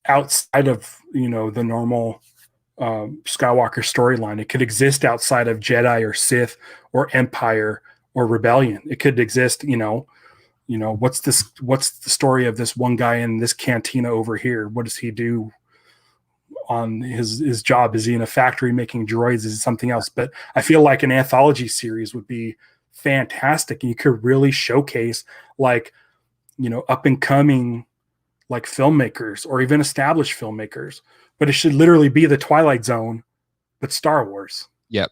outside of, the normal Skywalker storyline. It could exist outside of Jedi or Sith or Empire or Rebellion. It could exist, what's the story of this one guy in this cantina over here? What does he do on his job? Is he in a factory making droids? Is it something else? But I feel like an anthology series would be fantastic. And you could really showcase like, up and coming like filmmakers or even established filmmakers, but it should literally be the Twilight Zone, but Star Wars. Yep.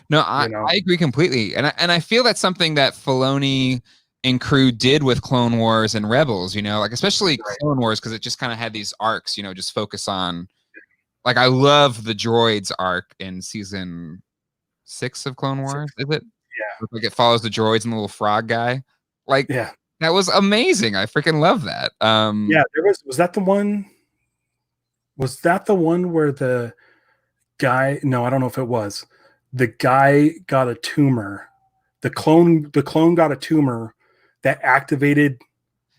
No, I agree completely. And I feel that's something that Filoni and crew did with Clone Wars and Rebels, like especially Clone Wars, because it just kind of had these arcs, just focus on, like, I love the droids arc in season 6 of Clone Wars. Is it? Yeah. Like it follows the droids and the little frog guy. Like, that was amazing. I freaking love that. Was that the one? Was that the one where the guy? No, I don't know if it was. the guy got a tumor. The clone got a tumor that activated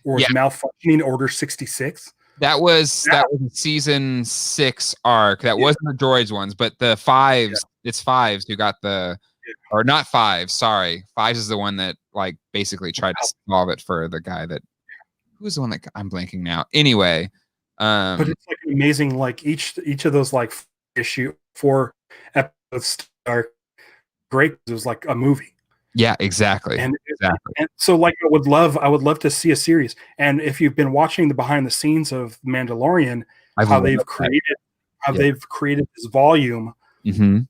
or was malfunctioning Order 66. That was a season 6 arc. That wasn't the droids ones, but the fives. It's fives who got the, or not fives. Sorry, fives is the one that like basically tried to solve it for the guy that. Who's the one that I'm blanking now? Anyway, but it's like amazing. Like each of those like issue 4 episodes are great. It was like a movie. Yeah, exactly. And so like I would love to see a series. And if you've been watching the behind the scenes of Mandalorian, how they've created this volume, you can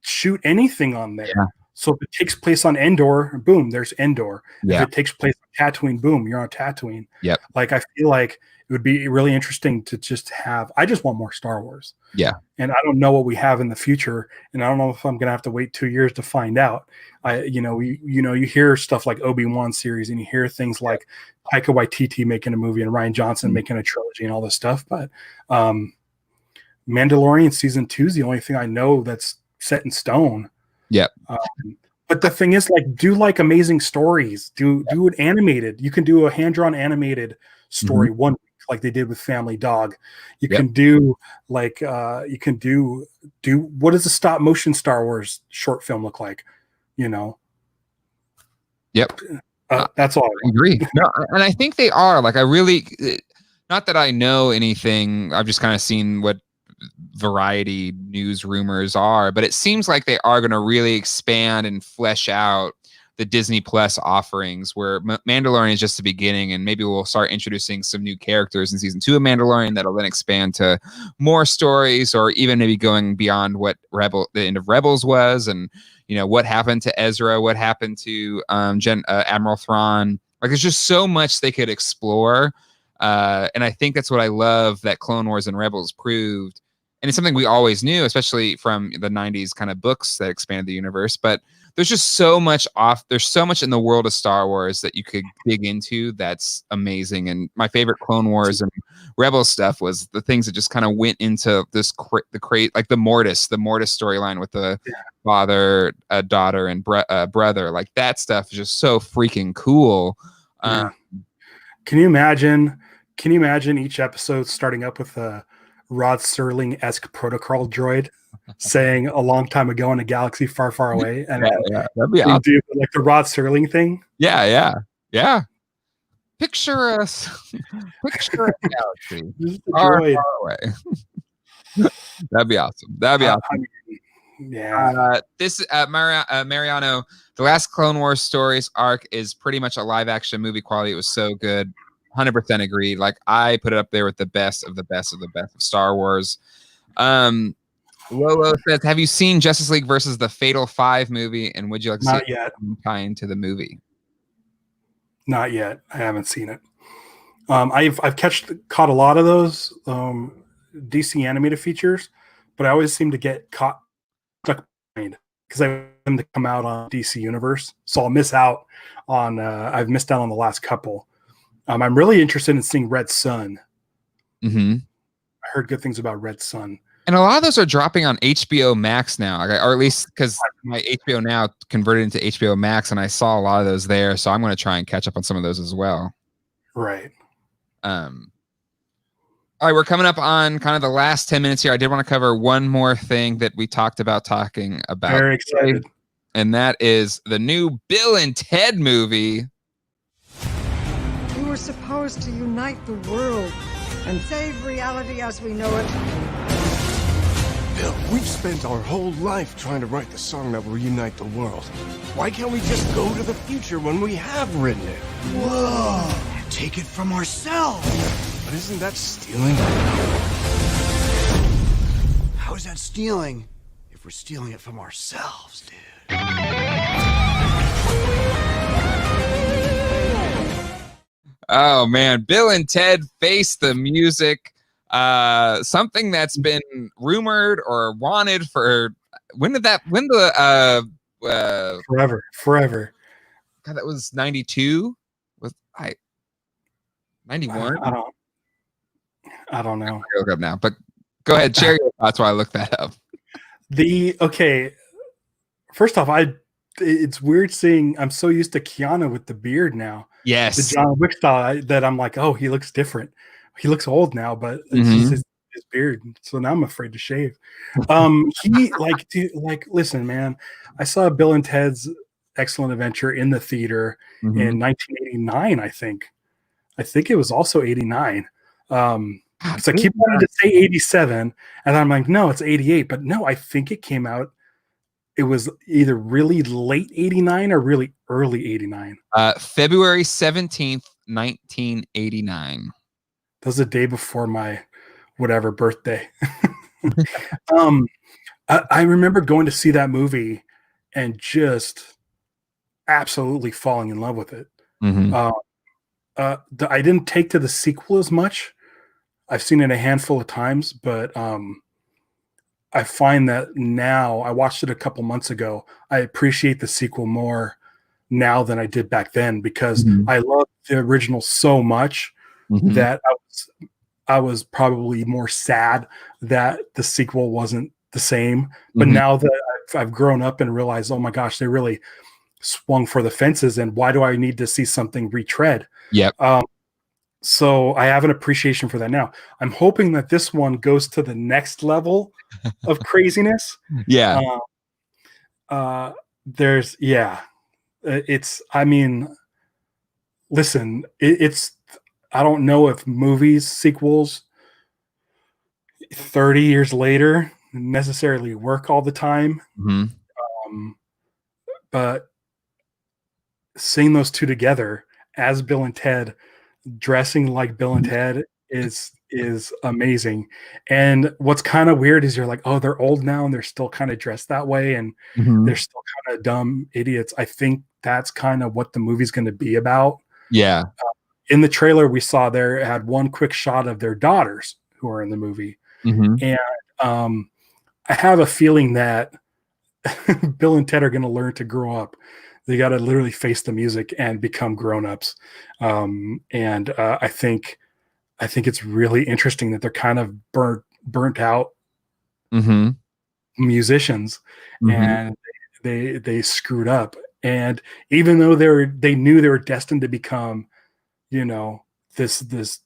shoot anything on there. Yeah. So if it takes place on Endor, boom, there's Endor. If it takes place on Tatooine, boom, you're on Tatooine. Yep. Like I feel like it would be really interesting to just have. I just want more Star Wars. Yeah. And I don't know what we have in the future, and I don't know if I'm gonna have to wait 2 years to find out. You hear stuff like Obi-Wan series, and you hear things like Taika Waititi making a movie and Rian Johnson making a trilogy and all this stuff. But Mandalorian season 2 is the only thing I know that's set in stone. Yep. But the thing is, like, do like amazing stories. Do it animated. You can do a hand-drawn animated story 1 week, like they did with Family Dog. You can do like do what does a stop motion Star Wars short film look like? Yep. That's all. I agree. No, and I think they are. Like, I really, not that I know anything. I've just kind of seen what Variety news rumors are, but it seems like they are going to really expand and flesh out the Disney Plus offerings, where Mandalorian is just the beginning, and maybe we'll start introducing some new characters in season 2 of Mandalorian that'll then expand to more stories, or even maybe going beyond what the end of Rebels was, and what happened to Ezra, what happened to Admiral Thrawn. Like, there's just so much they could explore, and I think that's what I love that Clone Wars and Rebels proved. And it's something we always knew, especially from the 90s kind of books that expanded the universe. But there's just so much there's so much in the world of Star Wars that you could dig into that's amazing. And my favorite Clone Wars and Rebel stuff was the things that just kind of went into this like the Mortis storyline with the father, daughter, and brother. Like, that stuff is just so freaking cool. Can you imagine each episode starting up with a Rod Serling-esque protocol droid saying a long time ago in a galaxy far, far away, and that'd be awesome. Do like the Rod Serling thing. Yeah. Picture us, picture a galaxy far, far away. That'd be awesome. This Mariano, the last Clone Wars stories arc is pretty much a live action movie quality. It was so good. 100% agreed. Like, I put it up there with the best of the best of the best of Star Wars. Lolo says, have you seen Justice League versus the Fatal 5 movie, and would you like to see it tie into the movie? Not yet. I haven't seen it. I've caught a lot of those DC animated features, but I always seem to get stuck behind because I want them to come out on DC Universe, so I'll miss out on. I've missed out on the last couple. I'm really interested in seeing Red Sun. I heard good things about Red Sun. And a lot of those are dropping on HBO Max now, or at least because my HBO Now converted into HBO Max, and I saw a lot of those there. So I'm going to try and catch up on some of those as well. Right. All right, we're coming up on kind of the last 10 minutes here. I did want to cover one more thing that we talked about talking about. Very excited. And that is the new Bill and Ted movie. We were supposed to unite the world and save reality as we know it. Bill, we've spent our whole life trying to write the song that will reunite the world. Why can't we just go to the future when we have written it? Whoa! Take it from ourselves! But isn't that stealing? How is that stealing if we're stealing it from ourselves, dude? Oh man, Bill and Ted Face the Music. Something that's been rumored or wanted for forever. God, that was 92. Was 91? I don't know. I'll look up now, but go ahead, share your thoughts while I look that up. first off, it's weird seeing. I'm so used to Keanu with the beard now, the Yes. John Wick style, that I'm like, oh, he looks different. He looks old now, but it's just his beard. So now I'm afraid to shave. He listen, man. I saw Bill and Ted's Excellent Adventure in the theater in 1989. I think it was also 89. So I keep wanting to say 87, and I'm like, no, it's 88. But no, I think it came out. It was either really late 89 or really early 89. February 17th, 1989. That was the day before my whatever birthday. I remember going to see that movie and just absolutely falling in love with it. I didn't take to the sequel as much. I've seen it a handful of times, but I find that now, I watched it a couple months ago, I appreciate the sequel more now than I did back then, because I love the original so much that I was probably more sad that the sequel wasn't the same. But now that I've grown up and realized, oh my gosh, they really swung for the fences, and why do I need to see something retread? Yep. So I have an appreciation for that now. I'm hoping that this one goes to the next level of craziness. Yeah. Listen, it's, I don't know if movies sequels 30 years later necessarily work all the time. But seeing those two together as Bill and Ted, dressing like Bill and Ted, is amazing. And what's kind of weird is you're like, oh, they're old now and they're still kind of dressed that way, and they're still kind of dumb idiots. I think that's kind of what the movie's going to be about. Yeah. In the trailer we saw, there had one quick shot of their daughters who are in the movie. And I have a feeling that Bill and Ted are going to learn to grow up. They got to literally face the music and become grown-ups. I think it's really interesting that they're kind of burnt out musicians, and they screwed up. And even though they knew they were destined to become, this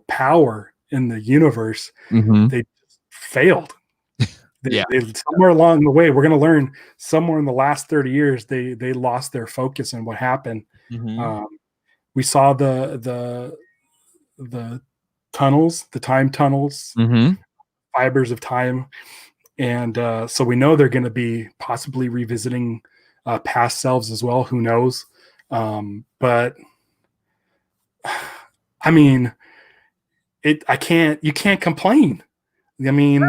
power in the universe, they just failed. They, somewhere along the way, we're going to learn somewhere in the last 30 years, they lost their focus and what happened. We saw the tunnels, the time tunnels, fibers of time. And so we know they're going to be possibly revisiting past selves as well. Who knows? But I mean, you can't complain. I mean,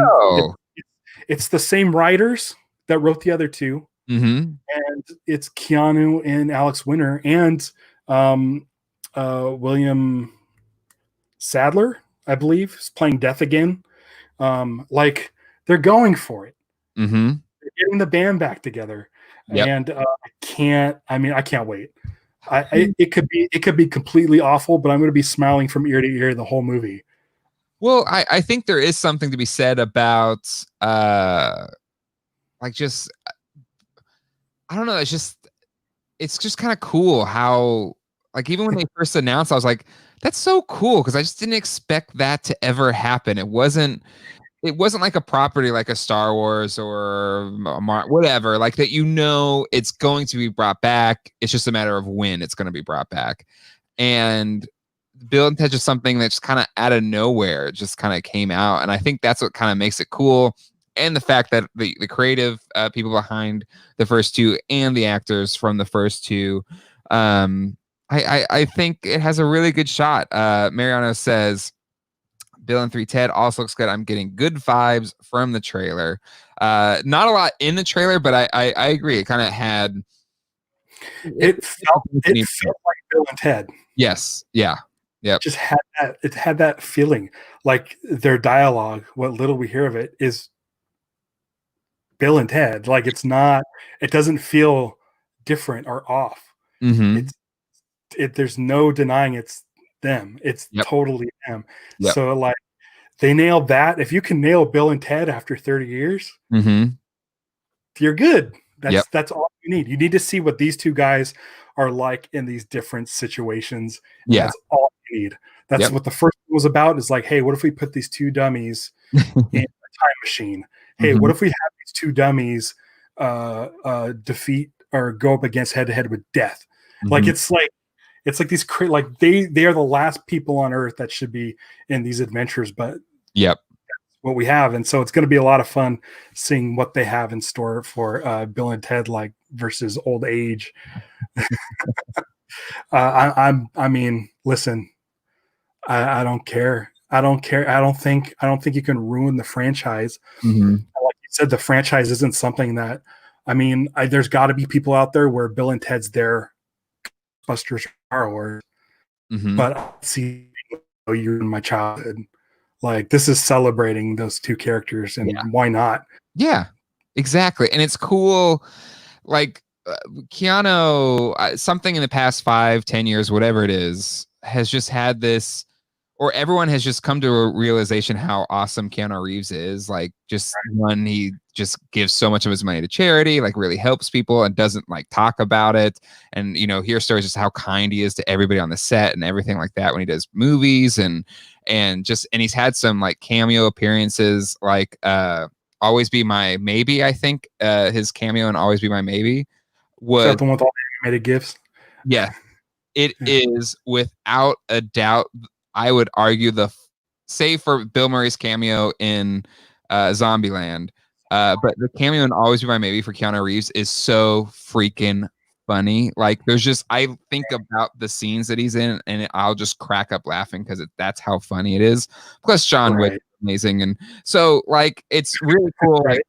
it's the same writers that wrote the other two, and it's Keanu and Alex Winter and William Sadler, I believe, is playing Death again. Like, they're going for it. They're getting the band back together, and I can't wait. It could be completely awful, but I'm going to be smiling from ear to ear the whole movie. Well, I think there is something to be said about just, I don't know, it's just kind of cool how, like, even when they first announced, I was like, that's so cool, because I just didn't expect that to ever happen. It wasn't like a property like a Star Wars or whatever, like that, it's going to be brought back. It's just a matter of when it's going to be brought back. And Bill and Ted is something that's kind of out of nowhere. It just kind of came out. And I think that's what kind of makes it cool. And the fact that the creative people behind the first two and the actors from the first two, I think it has a really good shot. Mariano says, Bill and 3 Ted also looks good. I'm getting good vibes from the trailer. Not a lot in the trailer, but I agree. It kind of had... It felt like Bill and Ted. Yes. Yeah. Yeah. Just had that feeling. Like, their dialogue, what little we hear of it, is Bill and Ted. Like, it doesn't feel different or off. There's no denying it's them. It's totally them. So, like, they nailed that. If you can nail Bill and Ted after 30 years, you're good. Yep. That's all you need. You need to see what these two guys are like in these different situations. Yeah. That's all you need. That's what the first one was about, is like, hey, what if we put these two dummies in a time machine? Hey, what if we have these two dummies defeat or go up against head to head with death? It's like these like they are the last people on Earth that should be in these adventures, but yep. what we have. And so it's going to be a lot of fun seeing what they have in store for Bill and Ted, like versus old age. I mean, listen, I don't care. I don't care. I don't think you can ruin the franchise. Like you said, the franchise isn't something that, I mean, there's got to be people out there where Bill and Ted's their Ghostbusters Star Wars, but I see you in my childhood. Like, this is celebrating those two characters, and why not? Yeah, exactly. And it's cool. Like Keanu, something in the past 5-10 years, whatever it is, has just had this, or everyone has just come to a realization how awesome Keanu Reeves is. Like, just one, he just gives so much of his money to charity, like really helps people and doesn't like talk about it. And, you know, hear stories just how kind he is to everybody on the set and everything like that when he does movies, and he's had some like cameo appearances, like Always Be My Maybe. I think his cameo in Always Be My Maybe was the one with all the animated gifs. Yeah, it is without a doubt. I would argue save for Bill Murray's cameo in Zombieland, but the cameo in Always Be My Maybe for Keanu Reeves is so freaking funny. Like, there's just, I think about the scenes that he's in, and I'll just crack up laughing because that's how funny it is. Plus, John Wick is amazing, and so like it's really cool. Like,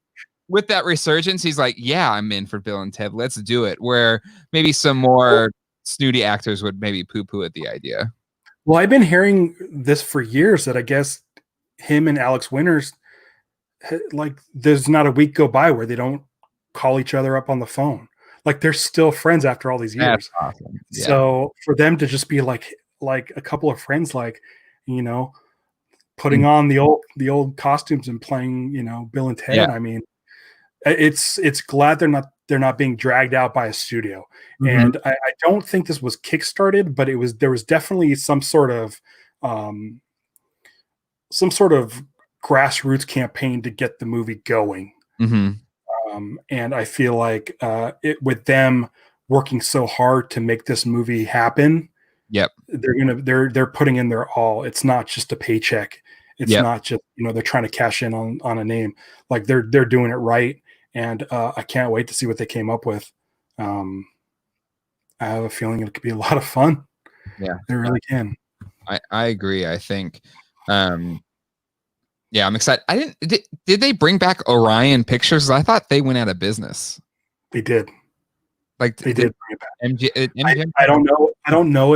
with that resurgence, he's like, yeah, I'm in for Bill and Ted. Let's do it. Where maybe some more snooty actors would maybe poo-poo at the idea. Well, I've been hearing this for years, that I guess him and Alex Winters, like, there's not a week go by where they don't call each other up on the phone. Like, they're still friends after all these years. That's awesome. Yeah. So for them to just be like a couple of friends, like, you know, putting on the old costumes and playing, you know, Bill and Ted. I mean, it's glad they're not being dragged out by a studio. And I don't think this was kickstarted, but there was definitely some sort of grassroots campaign to get the movie going. And I feel like with them working so hard to make this movie happen, they're putting in their all. It's not just a paycheck. It's not just, you know, they're trying to cash in on a name. Like, they're doing it right. And I can't wait to see what they came up with. I have a feeling it could be a lot of fun. Yeah, they really can. I agree. I think, I'm excited. Did they bring back Orion Pictures? I thought they went out of business. They did. Like, they did bring it back. MGM? I don't know. I don't know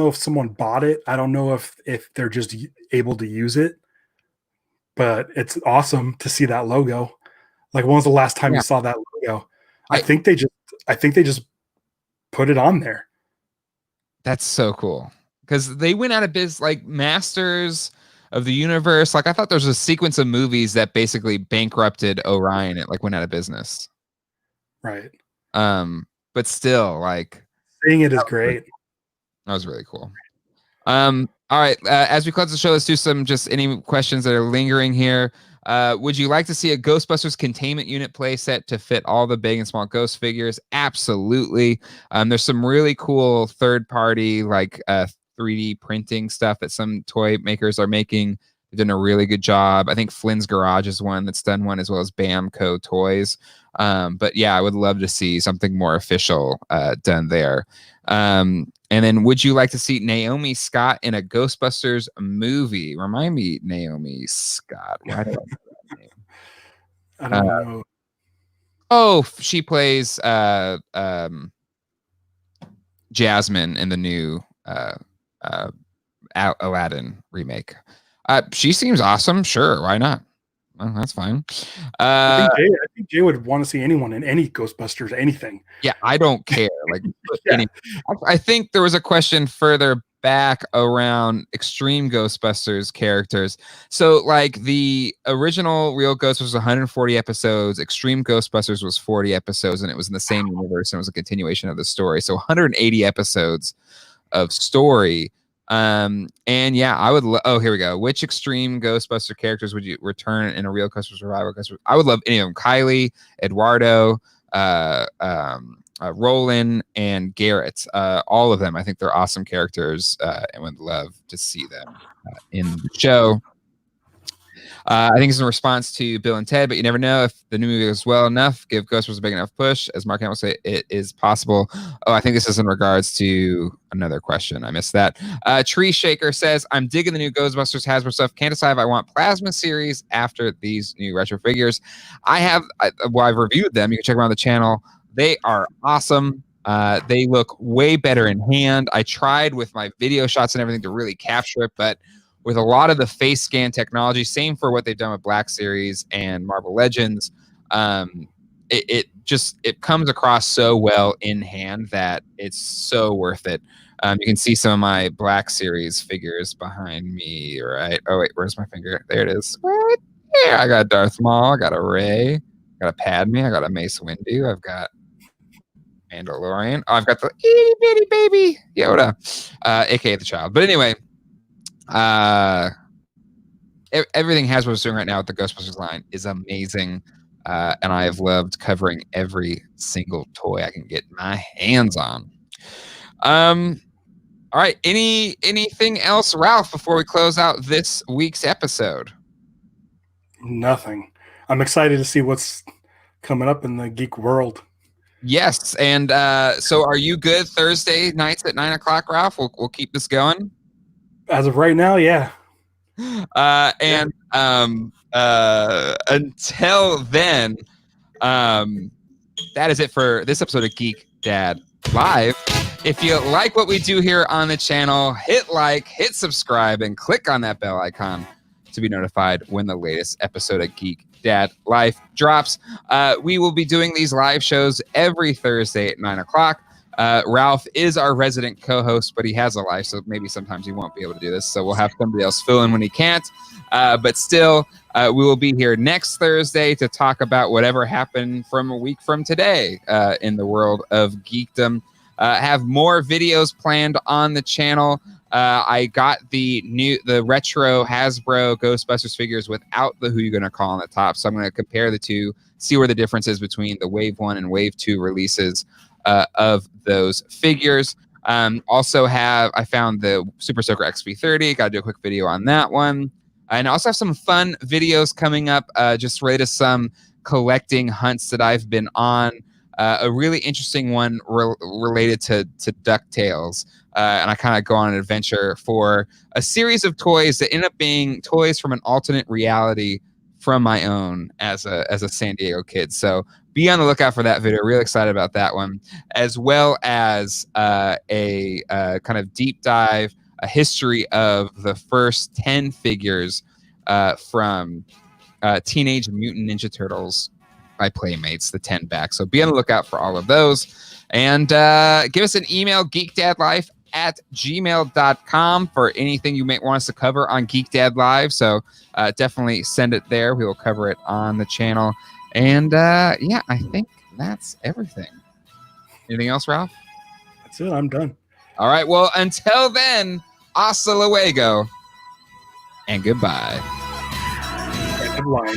if someone bought it. I don't know if they're just able to use it. But it's awesome to see that logo. Like, when was the last time you saw that logo? I think they just put it on there. That's so cool, because they went out of business, like Masters of the Universe. Like, I thought there was a sequence of movies that basically bankrupted Orion. It like went out of business. Right. But still, like, seeing it is great. That was really cool. All right. As we close the show, let's do any questions that are lingering here. Would you like to see a Ghostbusters containment unit play set to fit all the big and small ghost figures? Absolutely. There's some really cool third-party, like 3D printing stuff that some toy makers are making. They're doing a really good job. I think Flynn's Garage is one that's done one, as well as Bamco Toys. But yeah, I would love to see something more official done there. And then, would you like to see Naomi Scott in a Ghostbusters movie? Remind me, Naomi Scott. Why do I know that name? I don't know. Oh, she plays Jasmine in the new Aladdin remake. She seems awesome. Sure, why not? Well, that's fine. I think Jay would want to see anyone in any Ghostbusters, anything. Yeah, I don't care. Like, I think there was a question further back around Extreme Ghostbusters characters. So like the original Real Ghostbusters was 140 episodes, Extreme Ghostbusters was 40 episodes, and it was in the same universe and it was a continuation of the story. So 180 episodes of story. And yeah, I would oh, here we go. Which Extreme Ghostbuster characters would you return in a Real Ghostbusters Survival Ghostbusters? I would love any of them. Kylie, Eduardo, Roland, and Garrett. All of them. I think they're awesome characters, and would love to see them in the show. I think it's in response to Bill and Ted, but you never know if the new movie goes well enough. Give Ghostbusters a big enough push, as Mark Hamill say, it is possible. Oh, I think this is in regards to another question. I missed that. Tree Shaker says, "I'm digging the new Ghostbusters Hasbro stuff. Can't decide if I want Plasma series after these new retro figures. I've reviewed them. You can check them on the channel. They are awesome. They look way better in hand. I tried with my video shots and everything to really capture it, but with a lot of the face scan technology, same for what they've done with Black Series and Marvel Legends, it comes across so well in hand that it's so worth it. You can see some of my Black Series figures behind me, right? Oh wait, where's my finger? There it is. Right there. I got Darth Maul, I got a Rey, I got a Padme, I got a Mace Windu, I've got Mandalorian. Oh, I've got the itty bitty baby Yoda, aka the child. But anyway, everything Hasbro's doing right now with the Ghostbusters line is amazing, and I have loved covering every single toy I can get my hands on. All right, anything else, Ralph, before we close out this week's episode? Nothing. I'm excited to see what's coming up in the geek world. Yes, and so are you good Thursday nights at 9 o'clock, Ralph? We'll keep this going. As of right now, yeah. Until then, that is it for this episode of Geek Dad Live. If you like what we do here on the channel, hit like, hit subscribe, and click on that bell icon to be notified when the latest episode of Geek Dad Live drops. We will be doing these live shows every Thursday at 9 o'clock. Ralph is our resident co-host, but he has a life, so maybe sometimes he won't be able to do this. So we'll have somebody else fill in when he can't. But still, we will be here next Thursday to talk about whatever happened from a week from today in the world of geekdom. Have more videos planned on the channel. I got the retro Hasbro Ghostbusters figures without the Who You Gonna Call on the top. So I'm going to compare the two, see where the difference is between the Wave 1 and Wave 2 releases of those figures. I found the Super Soaker XP30. Got to do a quick video on that one. And I also have some fun videos coming up just related to some collecting hunts that I've been on. A really interesting one related to DuckTales. And I kind of go on an adventure for a series of toys that end up being toys from an alternate reality from my own as a San Diego kid. So be on the lookout for that video. Really excited about that one, as well as a kind of deep dive, a history of the first 10 figures from Teenage Mutant Ninja Turtles by Playmates, the 10 back. So be on the lookout for all of those. And give us an email, geekdadlife@gmail.com, for anything you might want us to cover on Geek Dad Live. So definitely send it there. We will cover it on the channel. And yeah, I think that's everything. Anything else, Ralph? That's it. I'm done. All right. Well, until then, hasta luego and goodbye. Good line.